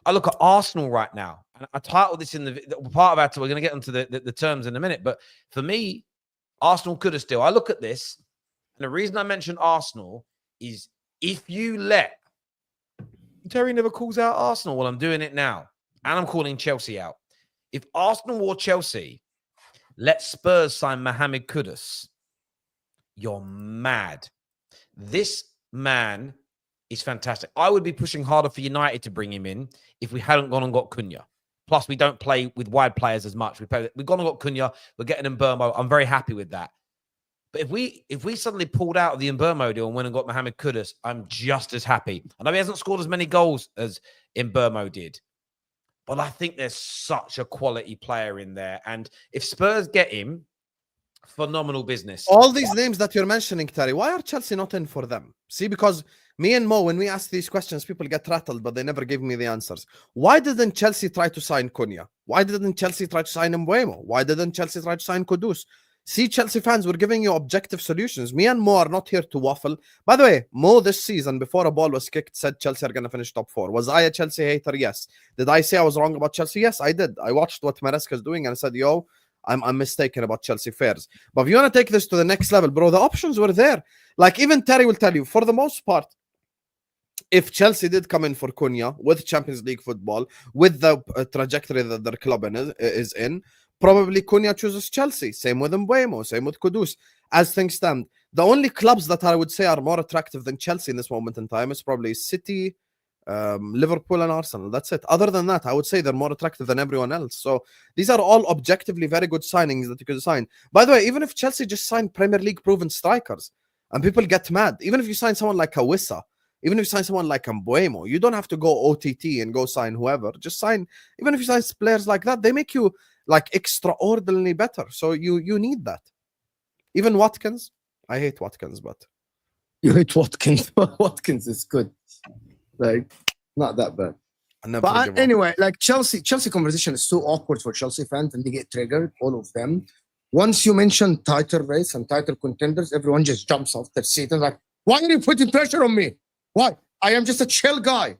I look at Arsenal right now. And I titled this in the part of our we're going to get into the terms in a minute. But for me, Arsenal Kudus deal. I look at this. And the reason I mentioned Arsenal is if you let Terry never calls out Arsenal. Well, I'm doing it now. And I'm calling Chelsea out. If Arsenal or Chelsea let Spurs sign Mohamed Kudus, you're mad. This man is fantastic. I would be pushing harder for United to bring him in if we hadn't gone and got Cunha. Plus, we don't play with wide players as much. We've gone and got Cunha. We're getting Mbermo. I'm very happy with that. But if we suddenly pulled out of the Mbermo deal and went and got Mohamed Kudus, I'm just as happy. I know he hasn't scored as many goals as Mbermo did. But I think there's such a quality player in there. And if Spurs get him, phenomenal business. All these names that you're mentioning, Terry, why are Chelsea not in for them? See, because me and Mo, when we ask these questions, people get rattled, but they never give me the answers. Why didn't Chelsea try to sign Cunha? Why didn't Chelsea try to sign Mbuemo? Why didn't Chelsea try to sign Kudus? See, Chelsea fans, we're giving you objective solutions. Me and Mo are not here to waffle. By the way, Mo this season, before a ball was kicked, said Chelsea are going to finish top 4. Was I a Chelsea hater? Yes. Did I say I was wrong about Chelsea? Yes, I did. I watched what Maresca's doing and I said, yo, I'm mistaken about Chelsea fares. But if you want to take this to the next level, bro, the options were there. Like even Terry will tell you, for the most part, if Chelsea did come in for Cunha with Champions League football, with the trajectory that their club is in, probably Cunha chooses Chelsea. Same with Mbuemo, same with Kudus. As things stand, the only clubs that I would say are more attractive than Chelsea in this moment in time is probably City, Liverpool and Arsenal. That's it. Other than that, I would say they're more attractive than everyone else. So these are all objectively very good signings that you could sign. By the way, even if Chelsea just signed Premier League proven strikers, And people get mad. Even if you sign someone like a Wissa, even if you sign someone like Mbuemo, you don't have to go OTT and go sign whoever. Just sign, even if you sign players like that, they make you like extraordinarily better. So you need that. Even Watkins, I hate Watkins, but You hate Watkins. Watkins is good. Like, not that bad. But anyway, like Chelsea conversation is so awkward for Chelsea fans, and they get triggered, all of them. Once you mention title race and title contenders, everyone just jumps off their seat and like, why are you putting pressure on me? Why? I am just a chill guy.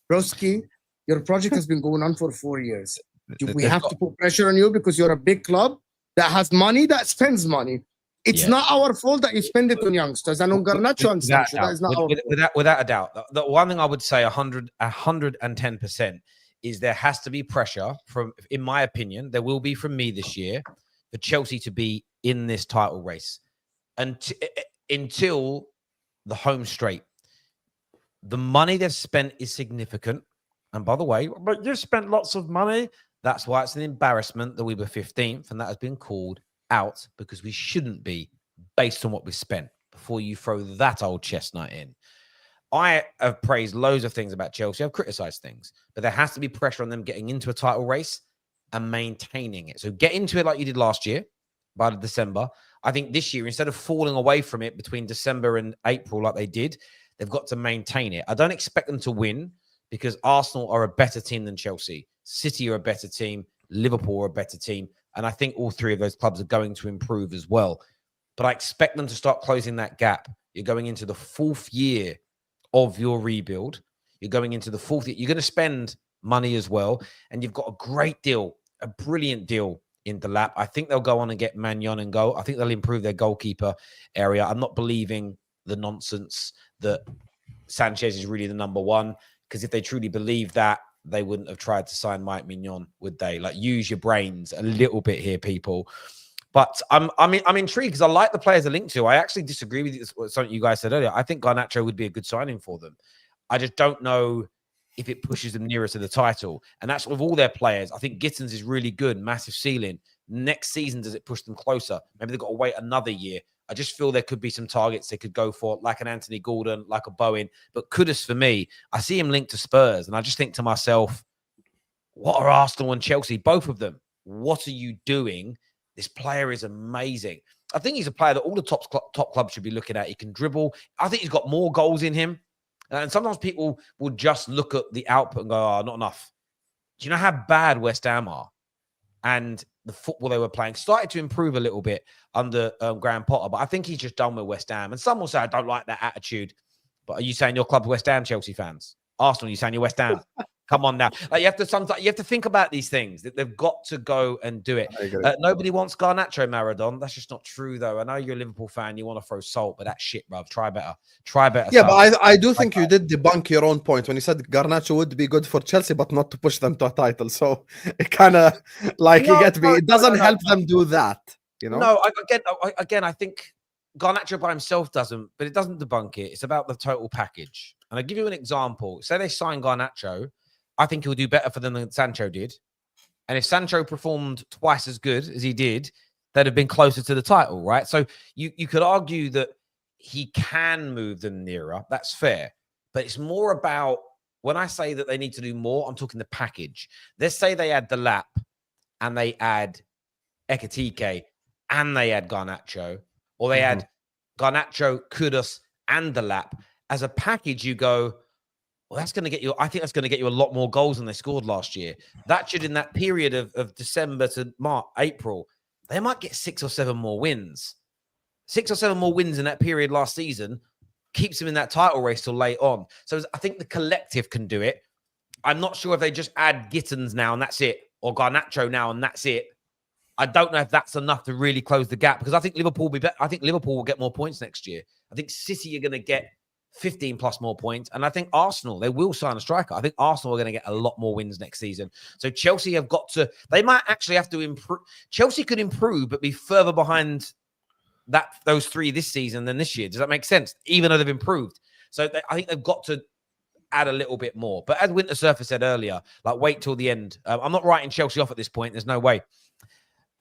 Broski, your project has been going on for 4 years. Do we have to put pressure on you because you're a big club that has money, that spends money? It's not our fault that you spend it on youngsters and on Garnacho and Sancho. That is not our fault. Without a doubt. The one thing I would say 110% is there has to be pressure from, in my opinion, there will be from me this year for Chelsea to be in this title race until the home straight. The money they've spent is significant. And by the way, but you've spent lots of money. That's why it's an embarrassment that we were 15th, and that has been called out because we shouldn't be based on what we spent before you throw that old chestnut in. I have praised loads of things about Chelsea. I've criticized things, but there has to be pressure on them getting into a title race and maintaining it. So get into it like you did last year by December. I think this year, instead of falling away from it between December and April like they did, they've got to maintain it. I don't expect them to win because Arsenal are a better team than Chelsea. City are a better team. Liverpool are a better team. And I think all three of those clubs are going to improve as well. But I expect them to start closing that gap. You're going into the 4th year of your rebuild. You're going into the 4th year. You're going to spend money as well. And you've got a great deal, a brilliant deal in the lap. I think they'll go on and get Magnon and go. I think they'll improve their goalkeeper area. I'm not believing the nonsense that Sanchez is really the number one, because if they truly believe that, they wouldn't have tried to sign Mike Mignon, would they? Like, use your brains a little bit here, people. But I'm intrigued because I like the players they're linked to. I actually disagree with something you guys said earlier. I think Garnacho would be a good signing for them. I just don't know if it pushes them nearer to the title. And that's with all their players. I think Gittins is really good, massive ceiling. Next season, does it push them closer? Maybe they've got to wait another year. I just feel there could be some targets they could go for, like an Anthony Gordon, like a Bowen. But Kudus, for me, I see him linked to Spurs. And I just think to myself, what are Arsenal and Chelsea? Both of them. What are you doing? This player is amazing. I think he's a player that all the top clubs should be looking at. He can dribble. I think he's got more goals in him. And sometimes people will just look at the output and go, oh, not enough. Do you know how bad West Ham are? And the football they were playing started to improve a little bit under Graham Potter, but I think he's just done with West Ham. And some will say, I don't like that attitude. But are you saying your club's West Ham, Chelsea fans? Arsenal, you saying you're West Ham? Come on now. Like, you have to think about these things. That they've got to go and do it. Nobody wants Garnacho, Maradon. That's just not true, though. I know you're a Liverpool fan. You want to throw salt, but that's shit, bruv. Try better. Try better. Yeah, but I do think you did debunk your own point when you said Garnacho would be good for Chelsea, but not to push them to a title. So it kind of like you get me. It doesn't help them do that. You know? No, again, I think Garnacho by himself doesn't, but it doesn't debunk it. It's about the total package. And I'll give you an example. Say they sign Garnacho. I think he'll do better for them than Sancho did. And if Sancho performed twice as good as he did, they'd have been closer to the title, right? So you could argue that he can move them nearer. That's fair. But it's more about, when I say that they need to do more, I'm talking the package. Let's say they add the lap and they add Ekitike and they add Garnacho, or they add Garnacho, Kudus, and the lap. As a package, you go, well, that's going to get you, I think that's going to get you a lot more goals than they scored last year. That should, in that period of December to March, April, they might get 6 or 7 more wins. 6 or 7 more wins in that period last season keeps them in that title race till late on. So I think the collective can do it. I'm not sure if they just add Gittins now and that's it, or Garnacho now and that's it. I don't know if that's enough to really close the gap, because I think Liverpool will be better. I think Liverpool will get more points next year. I think City are going to get 15 plus more points. And I think Arsenal, they will sign a striker. I think Arsenal are going to get a lot more wins next season. So Chelsea have got to, they might actually have to improve. Chelsea could improve, but be further behind those 3 this season than this year. Does that make sense? Even though they've improved. So I think they've got to add a little bit more. But as Winter Surfer said earlier, like, wait till the end. I'm not writing Chelsea off at this point. There's no way.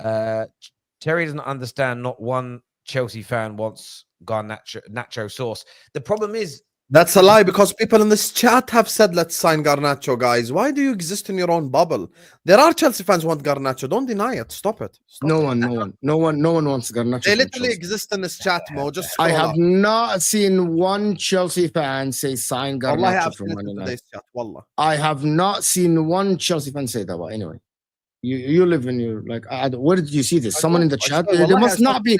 Terry doesn't understand. Not one Chelsea fan wants Garnacho sauce. The problem is That's a lie, because people in this chat have said, let's sign Garnacho, guys. Why do you exist in your own bubble? There are Chelsea fans who want Garnacho. Don't deny it. Stop it. Stop No it. one wants Garnacho. They from literally Chelsea. exist in this chat, Mo. Just I scroll have up. not seen one Chelsea fan say sign Wallah, I Garnacho have from seen it Man in United. today's chat. Wallah. I have not seen one Chelsea fan say that. But anyway, you live in your like. Where did you see this? Someone in the chat. They must not be.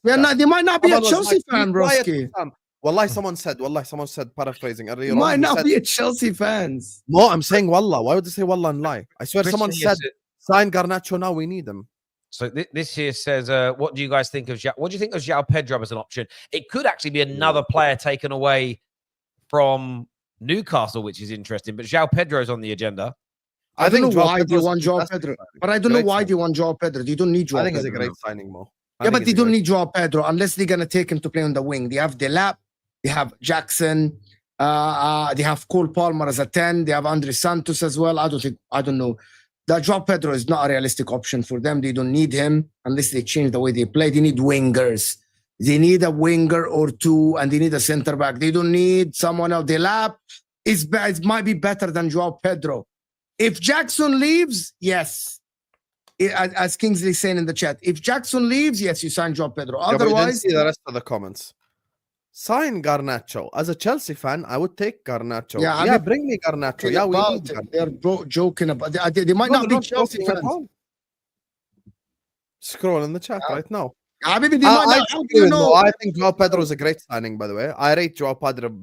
They might not be a Chelsea fan, broski. Wallahi, someone said, paraphrasing earlier Might on, not said, be a Chelsea fans. No, I'm saying wallah. Why would they say wallah and lie? I swear someone Christian said, sign Garnacho now, we need him. So this here says, what do you guys think of what do you think of João Pedro as an option? It could actually be another player taken away from Newcastle, which is interesting, but João Pedro's on the agenda. I don't know why they want João Pedro, but I don't know why they want João Pedro. You don't need João Pedro. I think it's a great signing, Mo. Yeah, but they don't need João Pedro unless they're gonna take him to play on the wing. They have Delap, they have Jackson, they have Cole Palmer as a 10, they have Andre Santos as well. I don't know. That João Pedro is not a realistic option for them. They don't need him unless they change the way they play. They need wingers. They need a winger or two, and they need a center back. They don't need someone else. Delap it might be better than João Pedro. If Jackson leaves, yes. As Kingsley saying in the chat, if Jackson leaves, yes, you sign João Pedro. Otherwise, see the rest of the comments. Sign Garnacho. As a Chelsea fan, I would take Garnacho. Yeah, bring me Garnacho. Yeah, we need Garnacho. They're joking about. They might not be Chelsea fans. Scroll in the chat right now. I think João Pedro is a great signing, by the way. I rate João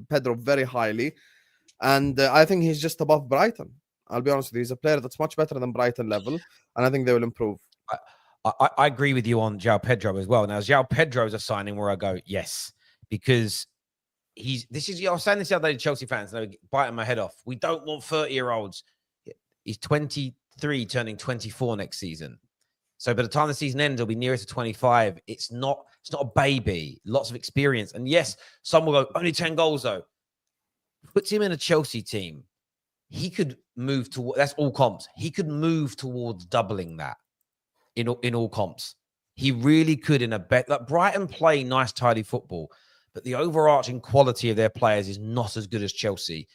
Pedro very highly, and I think he's just above Brighton. I'll be honest with you. He's a player that's much better than Brighton level, and I think they will improve. I agree with you on João Pedro as well. Now, João Pedro is a signing where I go, yes, because I was saying this the other day to Chelsea fans, and they were biting my head off. We don't want 30-year-olds. He's 23, turning 24 next season. So by the time the season ends, he'll be nearer to 25. It's not a baby. Lots of experience. And yes, some will go, only 10 goals though. Puts him in a Chelsea team. He could move to, that's all comps. He could move towards doubling that in all comps. He really could in a bet. Like Brighton play nice, tidy football, but the overarching quality of their players is not as good as Chelsea.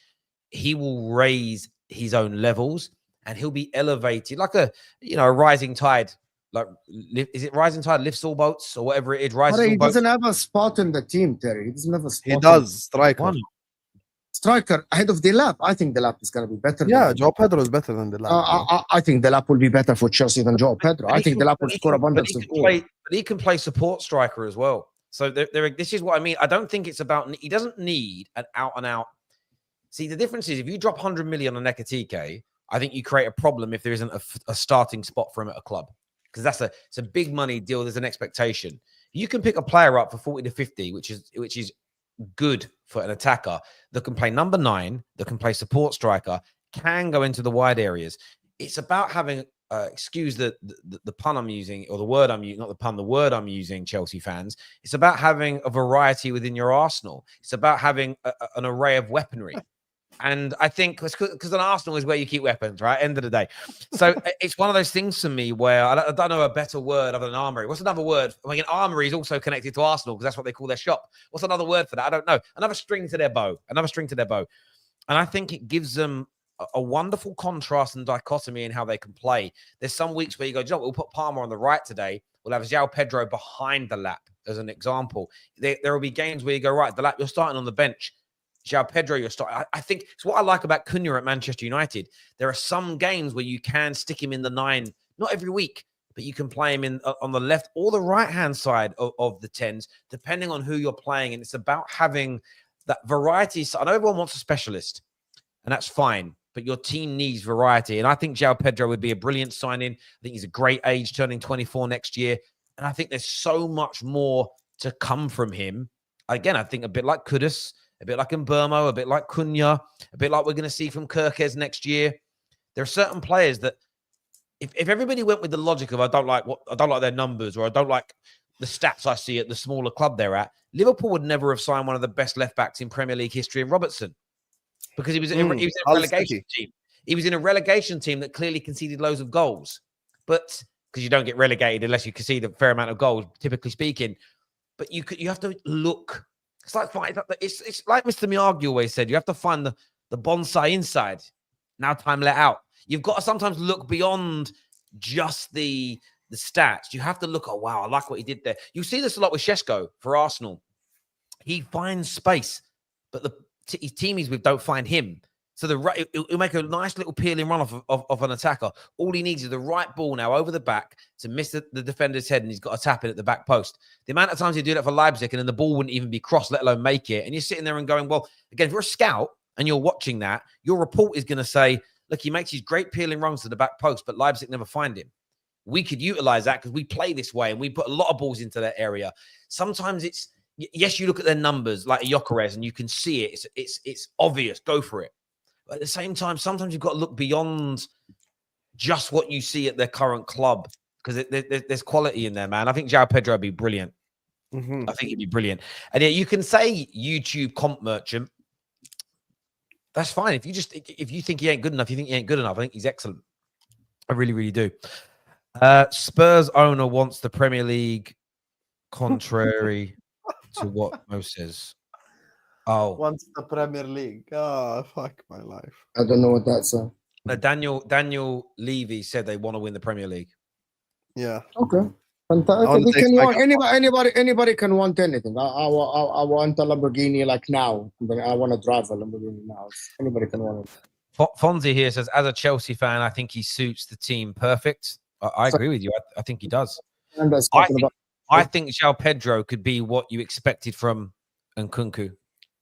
He will raise his own levels and he'll be elevated like a rising tide. Like, is it rising tide lifts all boats or whatever it is? He doesn't have a spot in the team, Terry. He doesn't have a spot. He does. Striker ahead of Delap. I think Delap is going to be better. Yeah, João Pedro is better than Delap. I think Delap will be better for Chelsea than João Pedro. I think Delap will score abundance of goals. But he can play support striker as well. So this is what I mean. I don't think it's about. He doesn't need an out and out. See, the difference is if you drop 100 million on Ekitike, I think you create a problem if there isn't a starting spot for him at a club, because it's a big money deal. There's an expectation. You can pick a player up for 40 to 50, which is good for an attacker that can play number 9, that can play support striker, can go into the wide areas. It's about having, excuse the pun I'm using, or the word I'm using, not the pun, the word I'm using, Chelsea fans. It's about having a variety within your arsenal. It's about having an array of weaponry. And I think because an arsenal is where you keep weapons, right? End of the day. So it's one of those things to me where I don't know a better word other than armory. What's another word? I mean, an armory is also connected to Arsenal because that's what they call their shop. What's another word for that? I don't know. Another string to their bow. And I think it gives them a wonderful contrast and dichotomy in how they can play. There's some weeks where you go, we'll put Palmer on the right today. We'll have João Pedro behind the lap as an example. There will be games where you go, right, the lap, you're starting on the bench. João Pedro, you're starting. I think it's what I like about Cunha at Manchester United. There are some games where you can stick him in the 9, not every week, but you can play him in on the left or the right-hand side of the 10s, depending on who you're playing. And it's about having that variety. So I know everyone wants a specialist, and that's fine, but your team needs variety. And I think João Pedro would be a brilliant signing. I think he's a great age, turning 24 next year. And I think there's so much more to come from him. Again, I think a bit like Kudus, a bit like Mbermo, a bit like Cunha, a bit like we're going to see from Kirkes next year. There are certain players that, if everybody went with the logic of I don't like their numbers, or I don't like the stats I see at the smaller club they're at, Liverpool would never have signed one of the best left backs in Premier League history in Robertson, because he was in a relegation team. He was in a relegation team that clearly conceded loads of goals, but because you don't get relegated unless you concede a fair amount of goals, typically speaking. but you have to look. It's like it's like Mr. Miyagi always said. You have to find the bonsai inside. Now time let out. You've got to sometimes look beyond just the stats. You have to look, oh, wow, I like what he did there. You see this a lot with Sesko for Arsenal. He finds space, but his teamies with don't find him. So he'll make a nice little peeling run of an attacker. All he needs is the right ball now over the back to miss the defender's head, and he's got to tap it at the back post. The amount of times you do that for Leipzig, and then the ball wouldn't even be crossed, let alone make it. And you're sitting there and going, well, again, if you're a scout and you're watching that, your report is going to say, look, he makes these great peeling runs to the back post, but Leipzig never find him. We could utilize that because we play this way and we put a lot of balls into that area. Sometimes it's, yes, you look at their numbers like Gyökeres and you can see it. It's obvious. Go for it. But at the same time, sometimes you've got to look beyond just what you see at their current club because there's quality in there, man. I think João Pedro would be brilliant. Mm-hmm. I think he'd be brilliant. And yeah, you can say YouTube comp merchant. That's fine. If you think he ain't good enough, you think he ain't good enough. I think he's excellent. I really, really do. Spurs owner wants the Premier League, contrary to what Mo says. Oh, Wants the Premier League. Oh, fuck my life. I don't know what that's. Daniel Levy said they want to win the Premier League. Yeah. Okay. Fantastic. Anybody can want anything. I want a Lamborghini like now. I want to drive a Lamborghini now. Anybody can want it. Fonzie here says, as a Chelsea fan, I think he suits the team perfect. I agree with you. I think he does. I think João Pedro could be what you expected from Nkunku.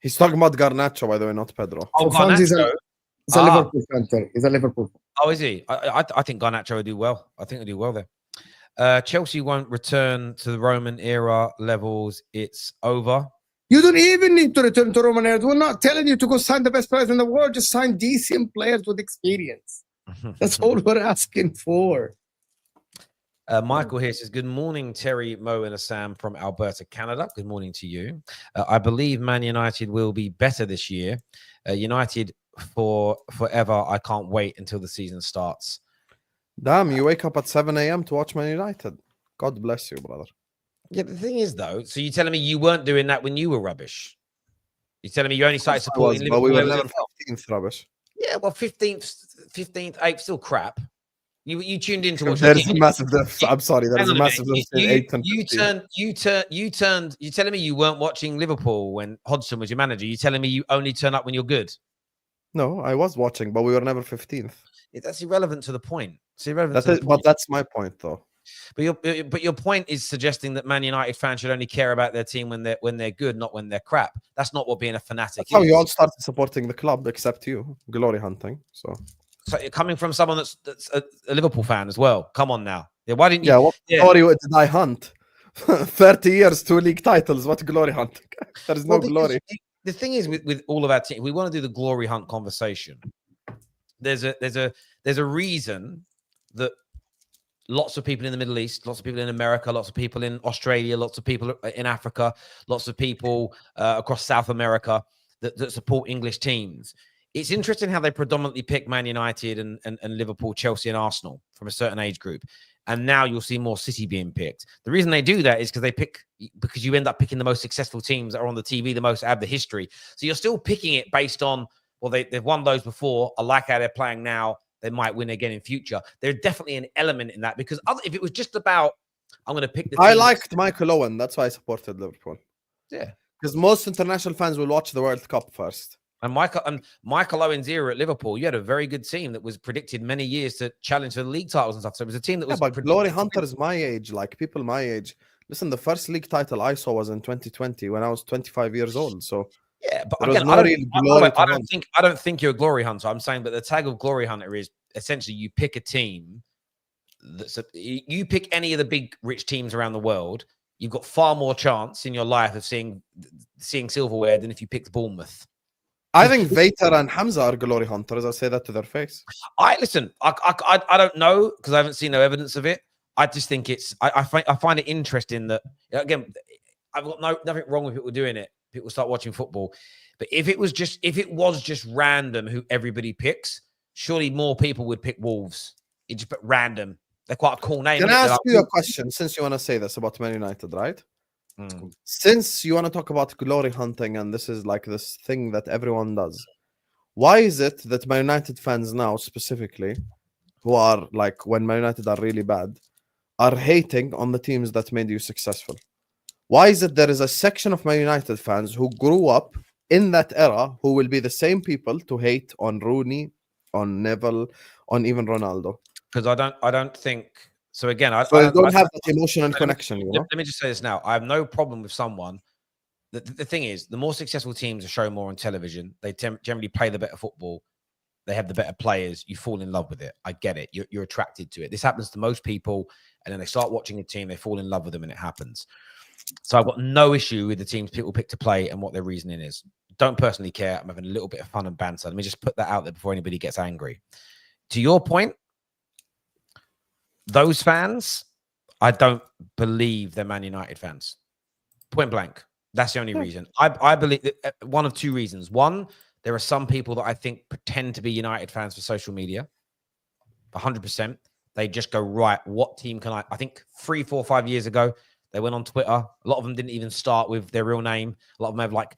He's talking about Garnacho, by the way, not Pedro. Oh, Garnacho. He's a Liverpool fan. He's a Liverpool fan. Oh, is he? I think Garnacho will do well. I think he'll do well there. Chelsea won't return to the Roman era levels. It's over. You don't even need to return to Roman era. We're not telling you to go sign the best players in the world. Just sign decent players with experience. That's all we're asking for. Michael here says, good morning, Terry, Mo, and Assam from Alberta, Canada. Good morning to you. I believe Man United will be better this year. United for forever. I can't wait until the season starts. Damn, you wake up at 7 a.m. to watch Man United. God bless you, brother. Yeah, the thing is, though, so you're telling me you weren't doing that when you were rubbish? You're telling me you only started supporting Liverpool? But we were never 15th rubbish. Yeah, well, 15th, 8th, still crap. You tuned into watch. There's a massive difference. I'm sorry, there's a massive difference in 8 and 15. You turned. You're telling me you weren't watching Liverpool when Hodgson was your manager. You're telling me you only turn up when you're good. No, I was watching, but we were never 15th. That's irrelevant to the point. It's irrelevant. But that's my point, though. But your point is suggesting that Man United fans should only care about their team when they're good, not when they're crap. That's not what being a fanatic is. How you all started supporting the club, except you, glory hunting. So coming from someone that's a Liverpool fan as well. Come on now. Yeah, why didn't you? Yeah, what glory did I hunt? 30 years, 2 league titles. What glory hunting? There is no glory. The thing is with all of our team, we want to do the glory hunt conversation. There's a reason that lots of people in the Middle East, lots of people in America, lots of people in Australia, lots of people in Africa, lots of people across South America that support English teams. It's interesting how they predominantly pick Man United and Liverpool, Chelsea, and Arsenal from a certain age group. And now you'll see more City being picked. The reason they do that is because you end up picking the most successful teams that are on the TV the most, have the history. So you're still picking it based on, well, they've won those before. I like how they're playing now. They might win again in future. There's definitely an element in that because if it was just about, I'm going to pick the team. I liked Michael Owen. That's why I supported Liverpool. Yeah. Because most international fans will watch the World Cup first. And Michael Owen's era at Liverpool, you had a very good team that was predicted many years to challenge for the league titles and stuff. So it was a team that was. But glory hunters my age, like people my age. Listen, the first league title I saw was in 2020 when I was 25 years old. So yeah, but again, I don't think you're a glory hunter. I'm saying that the tag of glory hunter is essentially you pick a team. You pick any of the big rich teams around the world. You've got far more chance in your life of seeing silverware than if you picked Bournemouth. I think Vater and Hamza are glory hunters. I'll say that to their face. I don't know because I haven't seen no evidence of it. I just think I find it interesting that, again, I've got nothing wrong with people doing it. People start watching football. But if it was just random who everybody picks, surely more people would pick Wolves. It just put random. They're quite a cool name. Can I ask you a question since you want to say this about Man United, right? Since you want to talk about glory hunting, and this is like this thing that everyone does, why is it that Man United fans now specifically, who are like when Man United are really bad, are hating on the teams that made you successful? Why is it there is a section of Man United fans who grew up in that era who will be the same people to hate on Rooney, on Neville, on even Ronaldo? Because I don't think so. Again, I So you don't have that emotional connection, you know? Let me just say this now. I have no problem with someone. The thing is, the more successful teams are shown more on television. They generally play the better football. They have the better players. You fall in love with it. I get it. You're attracted to it. This happens to most people. And then they start watching a team. They fall in love with them and it happens. So I've got no issue with the teams people pick to play and what their reasoning is. Don't personally care. I'm having a little bit of fun and banter. Let me just put that out there before anybody gets angry. To your point, those fans, I don't believe they're Man United fans. Point blank. That's the only reason. I believe one of two reasons. One, there are some people that I think pretend to be United fans for social media. 100%. They just go, right, what team can I think 3, 4, 5 years ago, they went on Twitter. A lot of them didn't even start with their real name. A lot of them have like,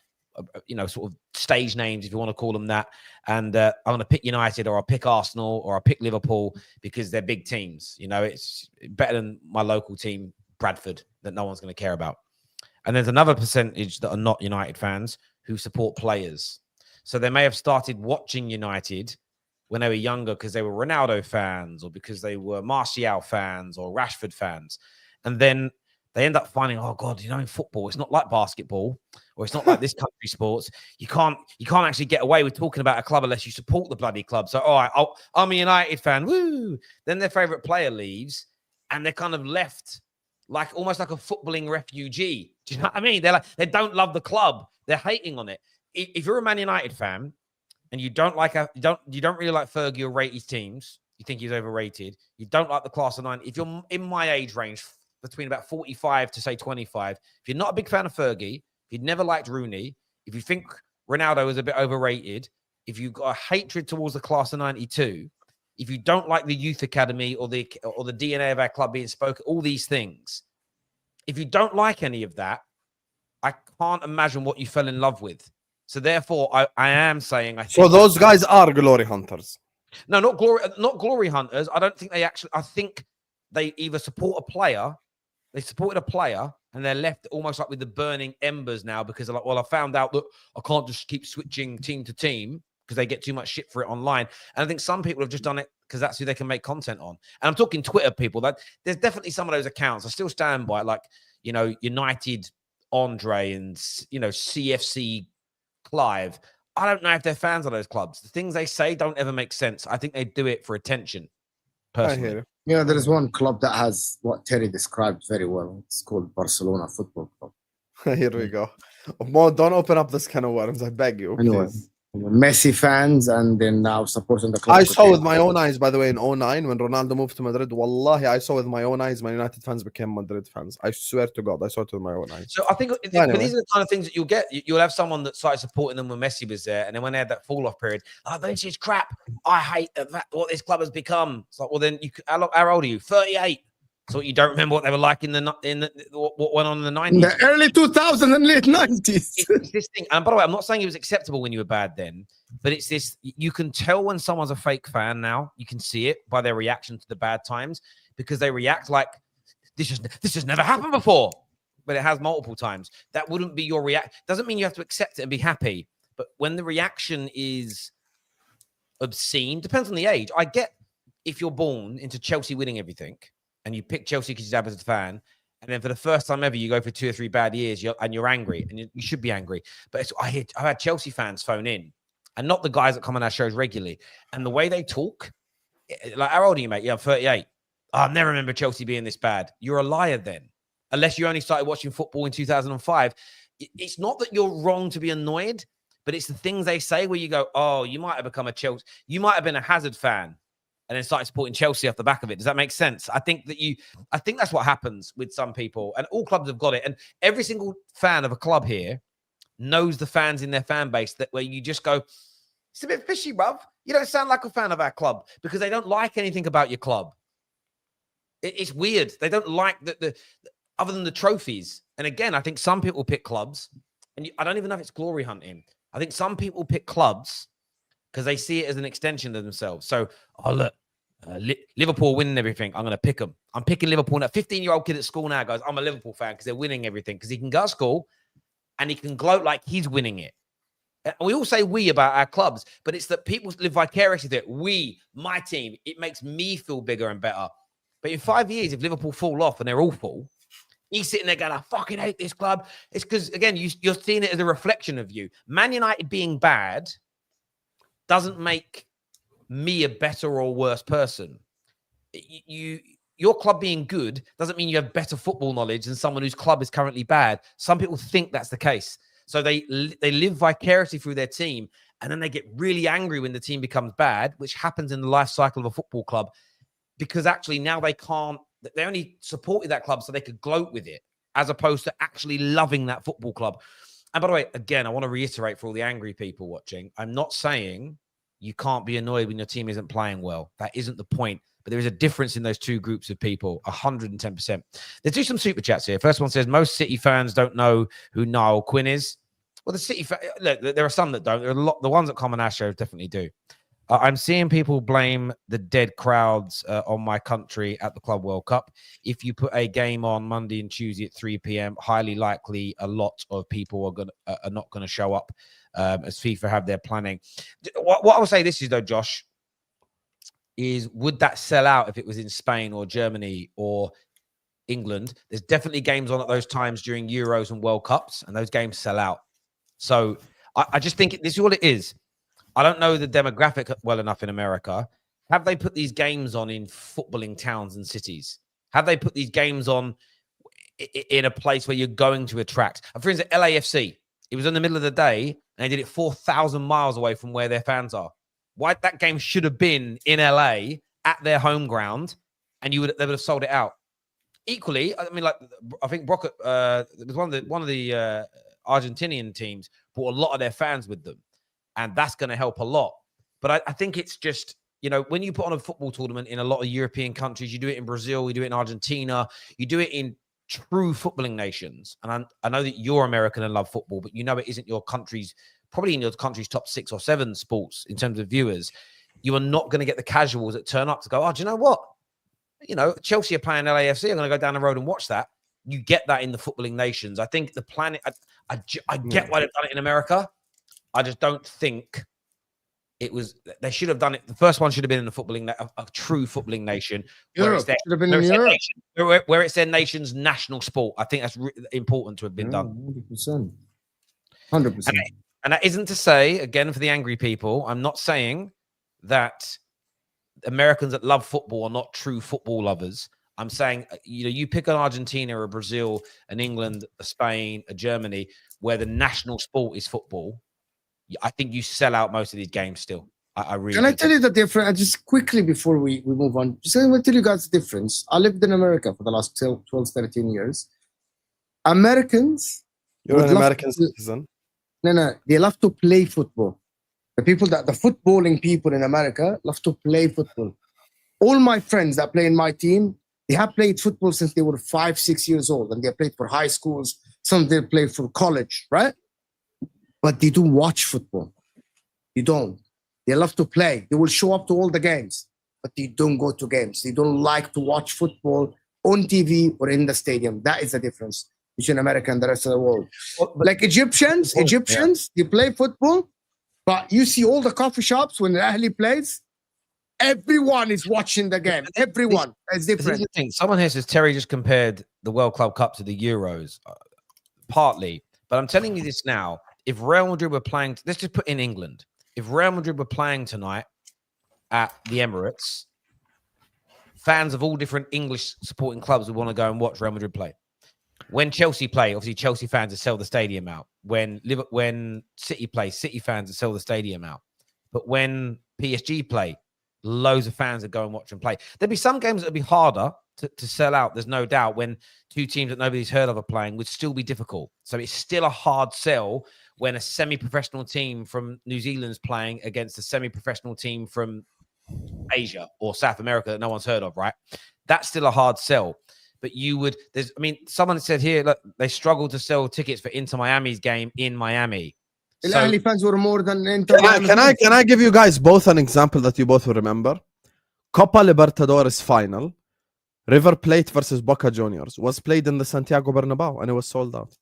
sort of stage names, if you want to call them that. And I'm going to pick United, or I'll pick Arsenal, or I'll pick Liverpool because they're big teams. It's better than my local team, Bradford, that no one's going to care about. And there's another percentage that are not United fans who support players. So they may have started watching United when they were younger because they were Ronaldo fans, or because they were Martial fans or Rashford fans. And then they end up finding, oh God, in football, it's not like basketball, or it's not like this country sports. You can't actually get away with talking about a club unless you support the bloody club. So, all right, I'm a United fan. Woo! Then their favorite player leaves, and they're kind of left like almost like a footballing refugee. Do you know what I mean? They're like, they don't love the club. They're hating on it. If you're a Man United fan and you don't really like Fergie or rate his teams, you think he's overrated, you don't like the class of 9, if you're in my age range, between about 45 to say 25, if you're not a big fan of Fergie, if you'd never liked Rooney, if you think Ronaldo is a bit overrated, if you've got a hatred towards the class of 92, if you don't like the youth academy or the DNA of our club being spoken, all these things, if you don't like any of that, I can't imagine what you fell in love with. So therefore, I am saying, so those guys are glory hunters. No, not glory hunters. I don't think they actually. I think they either support a player. They supported a player, and they're left almost like with the burning embers now because they're like, well, I found out that I can't just keep switching team to team because they get too much shit for it online. And I think some people have just done it because that's who they can make content on. And I'm talking Twitter people. That there's definitely some of those accounts. I still stand by it, like United Andre and CFC Clive. I don't know if they're fans of those clubs. The things they say don't ever make sense. I think they do it for attention. Personally. There is one club that has what Terry described very well. It's called Barcelona Football Club. Here we go. Mo, don't open up this can of worms. I beg you. Anyway, please. Messi fans, and then now supporting the club. I saw with my own eyes, by the way, in 2009 when Ronaldo moved to Madrid. Wallahi, I saw with my own eyes, Man United fans became Madrid fans. I swear to God, I saw it with my own eyes. So I think but these are the kind of things that you'll get. You'll have someone that started supporting them when Messi was there, and then when they had that fall off period, this is crap. I hate what this club has become. It's like, well, then how old are you? 38. So you don't remember what they were like in what went on in the 90s? In the early 2000s and late 90s. It's this thing. And by the way, I'm not saying it was acceptable when you were bad then, but it's this. You can tell when someone's a fake fan now. You can see it by their reaction to the bad times because they react like this has never happened before, but it has multiple times. That wouldn't be your reaction. Doesn't mean you have to accept it and be happy. But when the reaction is obscene, depends on the age. I get if you're born into Chelsea winning everything, and you pick Chelsea because you have as a fan, and then for the first time ever, you go for 2 or 3 bad years, you're angry, and you should be angry. But I've had Chelsea fans phone in, and not the guys that come on our shows regularly, and the way they talk, like, how old are you, mate? Yeah, I'm 38. I never remember Chelsea being this bad. You're a liar then, unless you only started watching football in 2005. It's not that you're wrong to be annoyed, but it's the things they say where you go, oh, you might have become a Chelsea. You might have been a Hazard fan and then started supporting Chelsea off the back of it. Does that make sense? I think that's what happens with some people, and all clubs have got it. And every single fan of a club here knows the fans in their fan base that where you just go, it's a bit fishy, bruv. You don't sound like a fan of our club because they don't like anything about your club. It's weird. They don't like other than the trophies. And again, I think some people pick clubs, and I don't even know if it's glory hunting. I think some people pick clubs because they see it as an extension of themselves. So, oh, look, Liverpool winning everything. I'm going to pick them. I'm picking Liverpool. That 15-year-old kid at school now goes, I'm a Liverpool fan because they're winning everything, because he can go to school and he can gloat like he's winning it. And we all say we about our clubs, but it's that people live vicariously that we, my team, it makes me feel bigger and better. But in 5 years, if Liverpool fall off and they're awful, he's sitting there going, I fucking hate this club. It's because, again, you're seeing it as a reflection of you. Man United being bad doesn't make me a better or worse person. Your club being good doesn't mean you have better football knowledge than someone whose club is currently bad. Some people think that's the case. So they live vicariously through their team, and then they get really angry when the team becomes bad, which happens in the life cycle of a football club, because actually now they only supported that club so they could gloat with it, as opposed to actually loving that football club. And by the way, again, I want to reiterate for all the angry people watching, I'm not saying you can't be annoyed when your team isn't playing well. That isn't the point. But there is a difference in those two groups of people, 110%. Let's do some super chats here. First one says, most City fans don't know who Niall Quinn is. Well, the City look, there are some that don't. There are the ones at Common Ash show definitely do. I'm seeing people blame the dead crowds on my country at the Club World Cup. If you put a game on Monday and Tuesday at 3 p.m., highly likely a lot of people are not going to show up as FIFA have their planning. What I would say this is, though, Josh, is would that sell out if it was in Spain or Germany or England? There's definitely games on at those times during Euros and World Cups, and those games sell out. So I just think this is what it is. I don't know the demographic well enough in America. Have they put these games on in footballing towns and cities? Have they put these games on in a place where you're going to attract? For instance, LAFC, it was in the middle of the day, and they did it 4,000 miles away from where their fans are. Why that game should have been in LA at their home ground, and they would have sold it out. Equally, I mean, like I think Brock, it was one of the Argentinian teams brought a lot of their fans with them, and that's going to help a lot. But I think it's just, when you put on a football tournament in a lot of European countries, you do it in Brazil, you do it in Argentina, you do it in true footballing nations. And I know that you're American and love football, but it isn't your country's, probably in your country's top 6 or 7 sports in terms of viewers. You are not going to get the casuals that turn up to go, oh, do you know what? Chelsea are playing LAFC. I'm going to go down the road and watch that. You get that in the footballing nations. I think the planet, I get why they've done it in America. I just don't think they should have done it. The first one should have been in the footballing, a true footballing nation. Where it's their nation's national sport. I think that's important to have been done. 100%. And that isn't to say, again, for the angry people, I'm not saying that Americans that love football are not true football lovers. I'm saying, you pick an Argentina or Brazil, an England, a Spain, a Germany, where the national sport is football. I think you sell out most of these games still. I really Can I tell you the difference? Just quickly before we move on, just let me tell you guys the difference. I lived in America for the last 12, 13 years. Americans... You're an American citizen. No, they love to play football. The footballing people in America love to play football. All my friends that play in my team, they have played football since they were 5, 6 years old, and they played for high schools. Some they play for college, right? But they don't watch football. They don't. They love to play. They will show up to all the games, but they don't go to games. They don't like to watch football on TV or in the stadium. That is the difference between America and the rest of the world. Like Egyptians, they play football, but you see all the coffee shops when the Ahly plays, everyone is watching the game. Everyone. It's different. Someone here says Terry just compared the World Club Cup to the Euros. Partly. But I'm telling you this now. If Real Madrid were playing, let's just put in England. If Real Madrid were playing tonight at the Emirates, fans of all different English supporting clubs would want to go and watch Real Madrid play. When Chelsea play, obviously Chelsea fans would sell the stadium out. When City play, City fans would sell the stadium out. But when PSG play, loads of fans would go and watch them play. There'd be some games that would be harder to sell out. There's no doubt. When two teams that nobody's heard of are playing, would still be difficult. So it's still a hard sell when a semi-professional team from New Zealand's playing against a semi-professional team from Asia or South America that no one's heard of, right? That's still a hard sell. but you would. There's, I mean, someone said here, look, they struggled to sell tickets for Inter Miami's game in Miami. The So, Ahly fans were more than Inter. Can I give you guys both an example that you both will remember? Copa Libertadores final, River Plate versus Boca Juniors was played in the Santiago Bernabéu and it was sold out.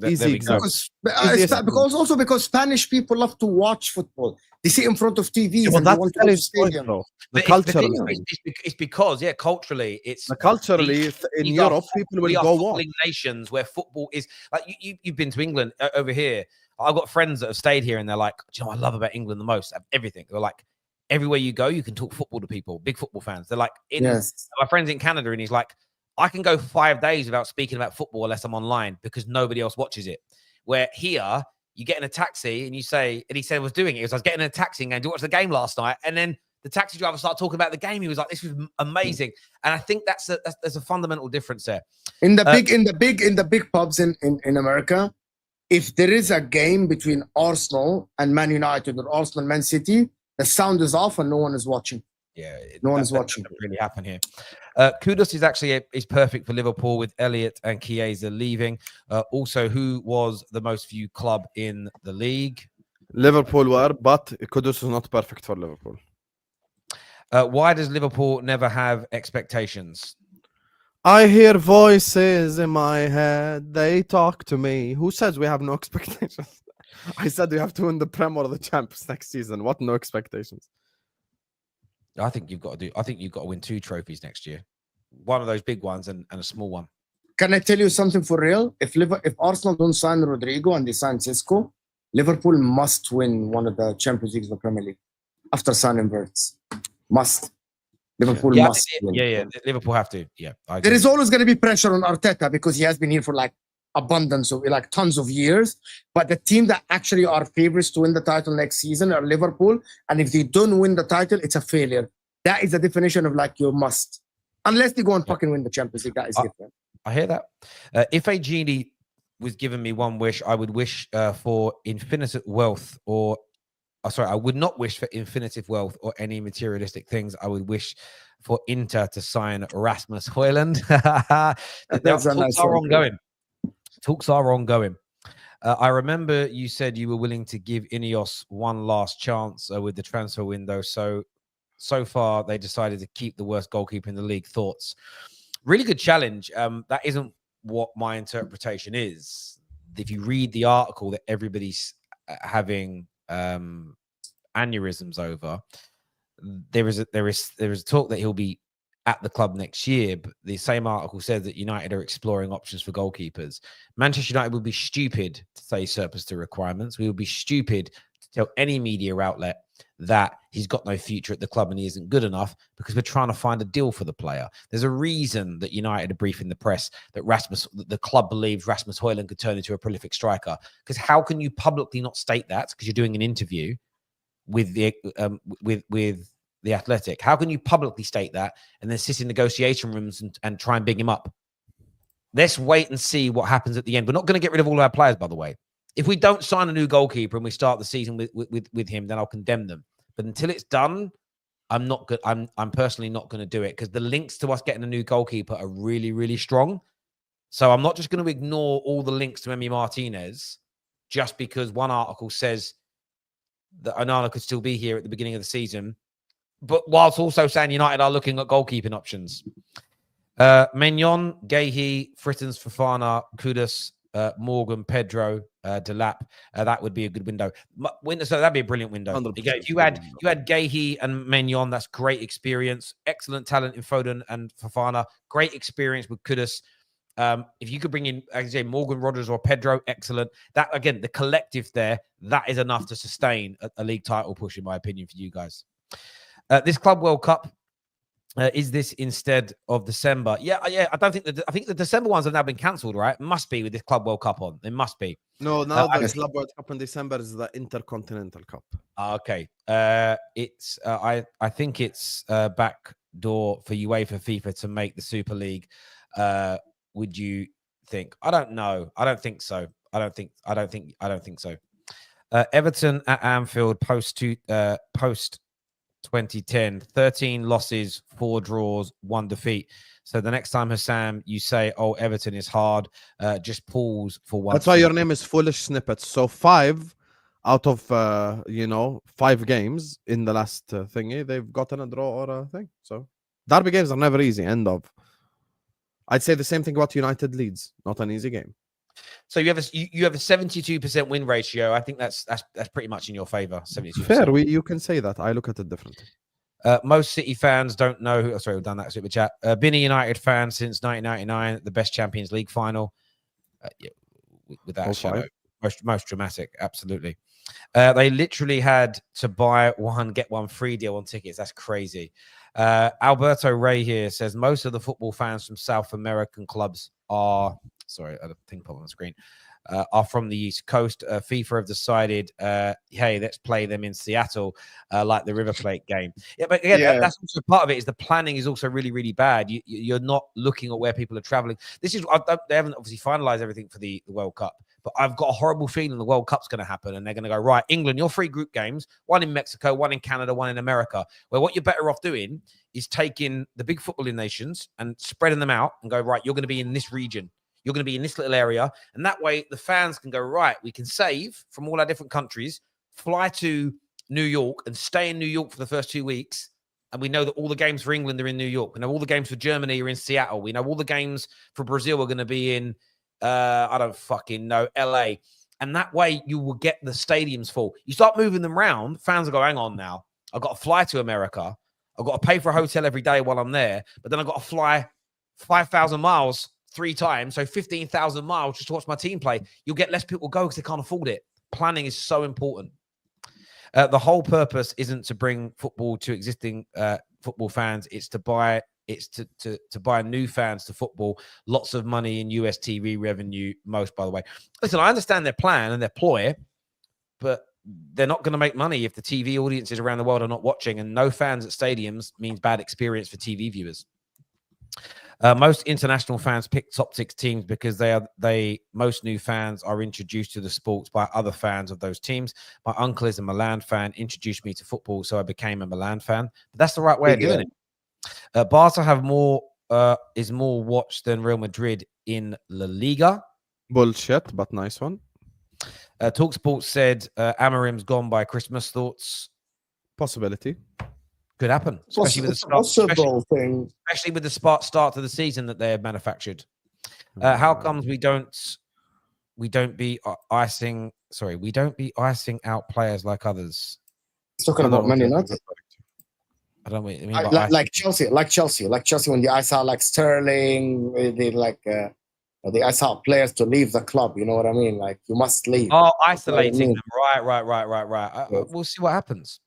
Easy example. Because Spanish people love to watch football. They see in front of TVs Well, and they want to go to stadium. The cultural it's because, yeah, culturally, it's culturally in Europe, people will go watch. Nations where football is like you've been to England over here. I've got friends that have stayed here and they're like, do you know what I love about England the most? Everything. They're like, everywhere you go, you can talk football to people, big football fans. They're like, my friend's in Canada and he's like, I can go 5 days without speaking about football unless I'm online because nobody else watches it. Where here, you get in a taxi and you say, and he said, I was getting in a taxi and going, do you watch the game last night? And then the taxi driver started talking about the game. He was like, this was amazing. And I think there's a fundamental difference there. In the big pubs in America, if there is a game between Arsenal and Man United or Arsenal Man City, the sound is off and no one is watching. Yeah, no one is watching. That really happen here. Kudus is actually is perfect for Liverpool with Elliott and Chiesa leaving. Also, who was the most viewed club in the league? Liverpool were, but Kudus is not perfect for Liverpool. Why does Liverpool never have expectations? I hear voices in my head. They talk to me. Who says we have no expectations? I said we have to win the Prem or the Champions next season. What no expectations? I think you've got to win 2 trophies next year. One of those big ones and a small one. Can I tell you something for real? If Arsenal don't sign Rodrigo and they sign Sesko, Liverpool must win one of the Champions Leagues of the Premier League after signing Wirtz. Must. Liverpool must. Liverpool have to. Yeah, there is always going to be pressure on Arteta because he has been here for like abundance of like tons of years. But the team that actually are favorites to win the title next season are Liverpool. And if they don't win the title, it's a failure. That is the definition of like you must. Unless they go and fucking win the Champions League, that is different. I hear that. If a genie was given me one wish, I would wish for infinite wealth or I would not wish for infinitive wealth or any materialistic things. I would wish for Inter to sign Rasmus Højlund. Talks are ongoing. I remember you said you were willing to give Ineos one last chance with the transfer window. So far, they decided to keep the worst goalkeeper in the league. Thoughts? Really good challenge. That isn't what my interpretation is. If you read the article that everybody's having aneurysms over, there is a talk that he'll be at the club next year, but the same article says that United are exploring options for goalkeepers. Manchester United would be stupid to say surplus to requirements. We would be stupid to tell any media outlet that he's got no future at the club and he isn't good enough because we're trying to find a deal for the player. There's a reason that United are briefing the press that the club believes Rasmus Højlund could turn into a prolific striker. Because how can you publicly not state that? Because you're doing an interview with the Athletic. How can you publicly state that and then sit in negotiation rooms and try and big him up? Let's wait and see what happens at the end. We're not going to get rid of all our players, by the way. If we don't sign a new goalkeeper and we start the season with him, then I'll condemn them. But until it's done, I'm not good. I'm personally not going to do it because the links to us getting a new goalkeeper are really, really strong. So I'm not just going to ignore all the links to Emi Martinez just because one article says that Onana could still be here at the beginning of the season. But whilst also saying United are looking at goalkeeping options. Maignan, Guéhi, Frittens, Fofana, Kudus, Morgan, Pedro, Delap. That would be a good window. So that'd be a brilliant window. You had Guéhi and Maignan. That's great experience. Excellent talent in Foden and Fofana. Great experience with Kudus. If you could bring in, as I say, Morgan, Rodgers, or Pedro, excellent. That again, the collective there, that is enough to sustain a league title push, in my opinion, for you guys. This Club World Cup, is this instead of December? Yeah. I don't think I think the December ones have now been cancelled, right? Must be with this Club World Cup on. It must be. No, now the Club World Cup in December is the Intercontinental Cup. Okay. It's I think it's back door for UEFA FIFA to make the Super League. Would you think? I don't know. I don't think so. I don't think so. Everton at Anfield post 2010, 13 losses, 4 draws, 1 defeat. So the next time, Hassam, you say, "Oh, Everton is hard," just pause for one. That's why your name is Foolish Snippets. So 5 out of 5 games in the last thingy, they've gotten a draw or a thing. So derby games are never easy. End of. I'd say the same thing about United Leeds. Not an easy game. So you have a 72% win ratio. I think that's pretty much in your favor. 72%. Fair. You can say that. I look at it differently. Most City fans don't know who. Sorry, we've done that super chat. Been a United fan since 1999, the best Champions League final. Yeah, without a shadow, most dramatic. Absolutely. They literally had to buy one get one free deal on tickets. That's crazy. Alberto Ray here says most of the football fans from South American clubs are. Sorry, I think pop on the screen. Are from the East Coast. FIFA have decided, hey, let's play them in Seattle, like the River Plate game. Yeah, but again, that's also part of it. Is the planning is also really, really bad. You're not looking at where people are traveling. This is they haven't obviously finalized everything for the World Cup, but I've got a horrible feeling the World Cup's going to happen, and they're going to go right. England, your 3 group games, one in Mexico, one in Canada, one in America. Where what you're better off doing is taking the big footballing nations and spreading them out, and go right. You're going to be in this region. You're going to be in this little area. And that way the fans can go, right, we can save from all our different countries, fly to New York and stay in New York for the first 2 weeks. And we know that all the games for England are in New York. We know all the games for Germany are in Seattle. We know all the games for Brazil are going to be in, I don't fucking know, LA. And that way you will get the stadiums full. You start moving them around, fans will go, hang on now. I've got to fly to America. I've got to pay for a hotel every day while I'm there. But then I've got to fly 5,000 miles 3 times, so 15,000 miles just to watch my team play. You'll get less people go because they can't afford it. Planning is so important. The whole purpose isn't to bring football to existing football fans. It's to buy. It's to buy new fans to football. Lots of money in US TV revenue. Most, by the way. Listen, I understand their plan and their ploy, but they're not going to make money if the TV audiences around the world are not watching. And no fans at stadiums means bad experience for TV viewers. Most international fans pick top 6 teams because most new fans are introduced to the sports by other fans of those teams. My uncle is a Milan fan, introduced me to football, so I became a Milan fan. But that's the right way of doing it. Barca have is more watched than Real Madrid in La Liga. Bullshit, but nice one. Talksport said Amorim's gone by Christmas. Thoughts? Possibility. Could happen, especially with the start to the season that they have manufactured. How comes we don't be icing out players like others? He's talking about Man United. I don't mean like Chelsea when they ice out like Sterling, they ice out players to leave the club. You know what I mean? Like you must leave. Oh, isolating them. Right. We'll see what happens.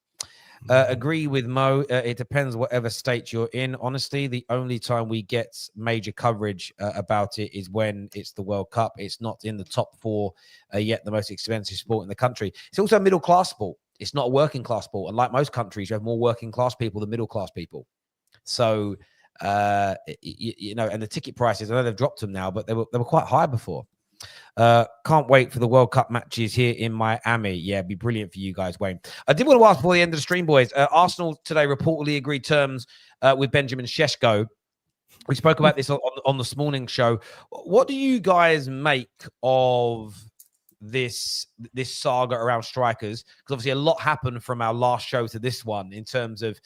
Agree with Mo. It depends whatever state you're in. Honestly, the only time we get major coverage about it is when it's the World Cup. It's not in the top 4 yet, the most expensive sport in the country. It's also a middle class sport. It's not a working class sport. And like most countries, you have more working class people than middle class people. So, and the ticket prices, I know they've dropped them now, but they were quite high before. Can't wait for the World Cup matches here in Miami. Yeah, it'd be brilliant for you guys, Wayne. I did want to ask before the end of the stream, boys. Arsenal today reportedly agreed terms with Benjamin Sesko. We spoke about this on this morning show. What do you guys make of this saga around strikers? Because obviously a lot happened from our last show to this one in terms of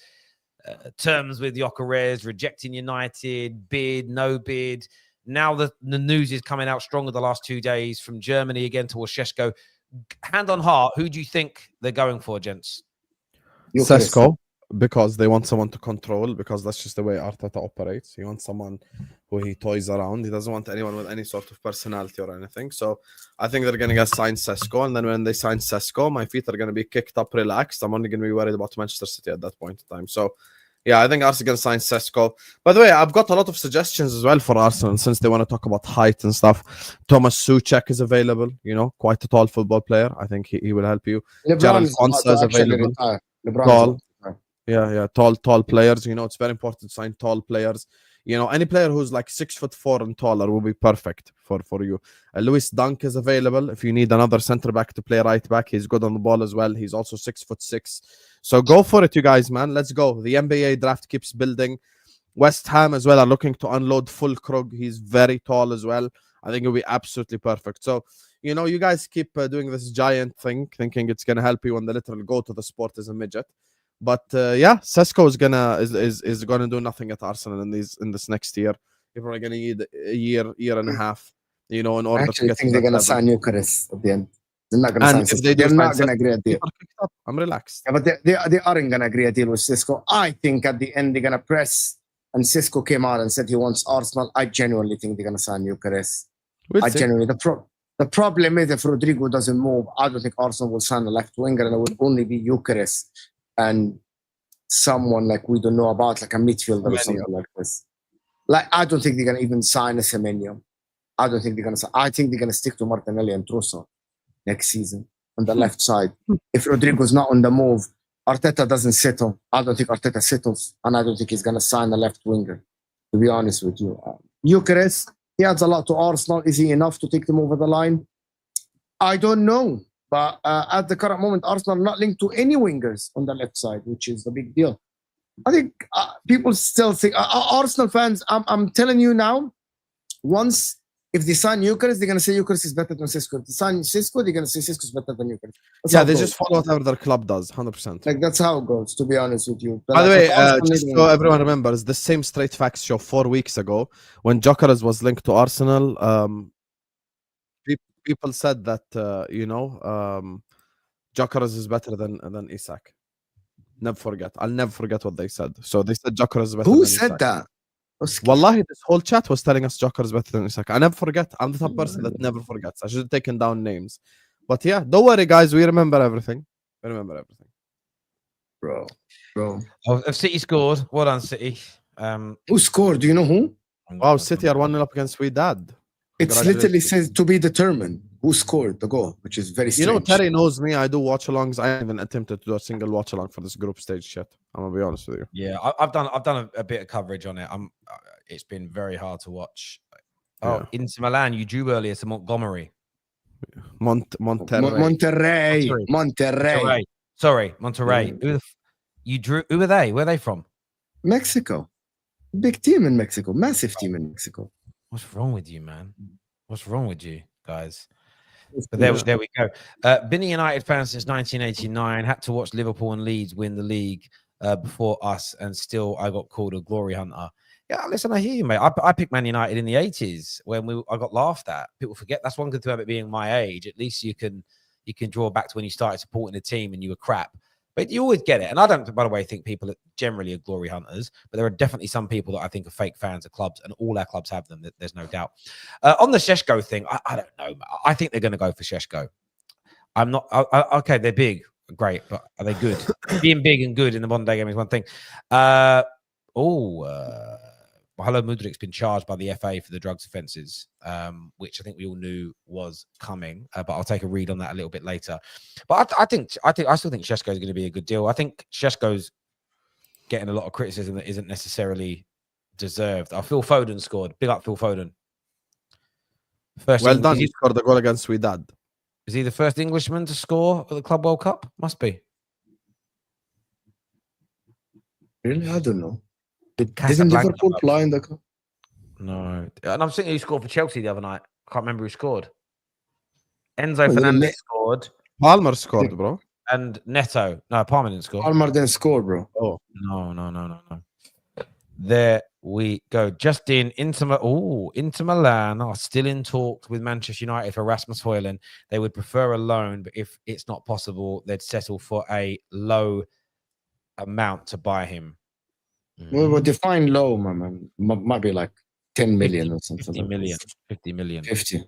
terms with Gyökeres, rejecting United, bid, no bid. Now the news is coming out stronger the last 2 days from Germany again towards Sesko. Hand on heart, who do you think they're going for, gents? Sesko, because they want someone to control, because that's just the way Arteta operates. He wants someone who he toys around. He doesn't want anyone with any sort of personality or anything. So I think they're going to get signed Sesko, and then when they sign Sesko, my feet are going to be kicked up, relaxed. I'm only going to be worried about Manchester City at that point in time. So yeah, I think Arsenal can sign Sesko. By the way, I've got a lot of suggestions as well for Arsenal since they want to talk about height and stuff. Thomas Souček is available, quite a tall football player. I think he will help you. Jared Konsa is available. Tall. Yeah, tall players. It's very important to sign tall players. Any player who's like 6'4" and taller will be perfect for you. Lewis Dunk is available. If you need another centre back to play right back, he's good on the ball as well. He's also 6'6". So go for it, you guys, man. Let's go. The NBA draft keeps building. West Ham as well are looking to unload full Krug. He's very tall as well. I think it'll be absolutely perfect. So, you know, you guys keep doing this giant thing, thinking it's gonna help you when the literal go to the sport is a midget. But yeah, Sesko is gonna do nothing at Arsenal in this next year. You're probably gonna need a year and a half, you know, in order to get. I think they're gonna sign Eucharist at the end. They're not gonna And sign. if they do they're not sign gonna agree a deal. I'm relaxed. Yeah, but they aren't gonna agree a deal with Sesko. I think at the end they're gonna press. And Sesko came out and said he wants Arsenal. I genuinely think they're gonna sign Eucharist. Genuinely the problem is if Rodrigo doesn't move, I don't think Arsenal will sign a left winger, and it would only be Eucharist and someone like we don't know about, like a midfielder or something like this. Like I don't think they're gonna even sign a Semenyo. I don't think they're gonna. I think they're gonna stick to Martinelli and Trossard next season on the left side. If Rodrigo's not on the move, Arteta doesn't settle. I don't think Arteta settles, and I don't think he's gonna sign a left winger. To be honest with you, Eucharist, he adds a lot to Arsenal. Is he enough to take them over the line? I don't know. But at the current moment, Arsenal are not linked to any wingers on the left side, which is a big deal. I think people still think Arsenal fans. I'm telling you now. Once if they sign Eucharist, they're gonna say Eucharist is better than Sesko. If they sign Sesko, they're gonna say Sesko is better than Eucharist. Yeah, they just follow whatever their club does, 100%. Like that's how it goes. To be honest with you. But by the way, just so everyone remembers the same Straight Facts show 4 weeks ago when Gyökeres was linked to Arsenal. People said that Gyökeres is better than Isak. Never forget. I'll never forget what they said. So they said Gyökeres is better. Who than said Isak. that? Wallahi, this whole chat was telling us Gyökeres is better than Isak. I never forget. I'm the type of person that never forgets. I should have taken down names. But yeah, don't worry, guys. We remember everything. We remember everything. Bro. Oh, if City scored, well done, City. Who scored? Do you know who? Wow, City are 1-0 up against Wydad. It literally says to be determined who scored the goal, which is very strange. You know, Terry knows me. I do watch-alongs. I haven't attempted to do a single watch-along for this group stage shit. I'm gonna be honest with you. Yeah, I've done a bit of coverage on it. It's been very hard to watch. Oh, Yeah. Inter Milan, you drew earlier to Montgomery. Monterrey. Monterrey. Sorry, Monterrey. You drew. Who are they? Where are they from? Mexico. Big team in Mexico. Massive team in Mexico. What's wrong with you, man? What's wrong with you, guys? But there we go. Been a United fan since 1989. Had to watch Liverpool and Leeds win the league before us, and still I got called a glory hunter. Yeah, listen, I hear you, mate. I picked Man United in the 80s when I got laughed at. People forget that's one good thing about it being my age. At least you can draw back to when you started supporting a team and you were crap. But you always get it. And I don't, by the way, think people generally are glory hunters, but there are definitely some people that I think are fake fans of clubs, and all our clubs have them. There's no doubt. On the Sesko thing, I don't know. I think they're going to go for Sesko. I'm not. Okay, they're big. Great. But are they good? Being big and good in the modern day game is one thing. Hello Mudrik's been charged by the FA for the drugs offences, which I think we all knew was coming. But I'll take a read on that a little bit later. But I still think Sesko is going to be a good deal. I think Sesko's getting a lot of criticism that isn't necessarily deserved. Phil Foden scored. Big up Phil Foden. Well done. He scored the goal against Wydad. Is he the first Englishman to score at the Club World Cup? Must be. Really? I don't know. Didn't Liverpool play in the cup? No. And I'm thinking who scored for Chelsea the other night. I can't remember who scored. Enzo Fernandez scored. Palmer scored, bro. And Neto. No, Palmer didn't score. Palmer didn't score, bro. Oh. No. There we go. Justin, Inter Milan are still in talks with Manchester United for Rasmus Højlund. They would prefer a loan, but if it's not possible, they'd settle for a low amount to buy him. Well, define low, man. Might be like 10 million or something. 50 million. 50 million. 50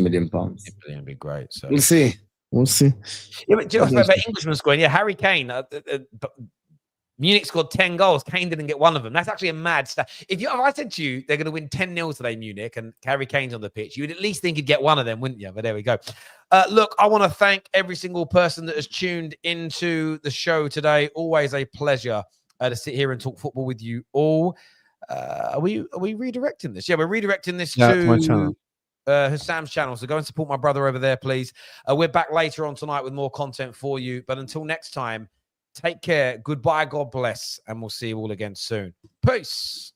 million pounds. 50 million would be great. So we'll see. Yeah, but do you know about Englishman scoring? Yeah, Harry Kane. Munich scored 10 goals. Kane didn't get one of them. That's actually a mad stat. If I said to you they're going to win 10-0 today, Munich, and Harry Kane's on the pitch, you would at least think he'd get one of them, wouldn't you? But there we go. Look, I want to thank every single person that has tuned into the show today. Always a pleasure to sit here and talk football with you all. Are we redirecting this? Yeah, we're redirecting this to my channel. Hassam's channel. So go and support my brother over there, please. We're back later on tonight with more content for you. But until next time, Take care. Goodbye. God bless. And we'll see you all again soon. Peace.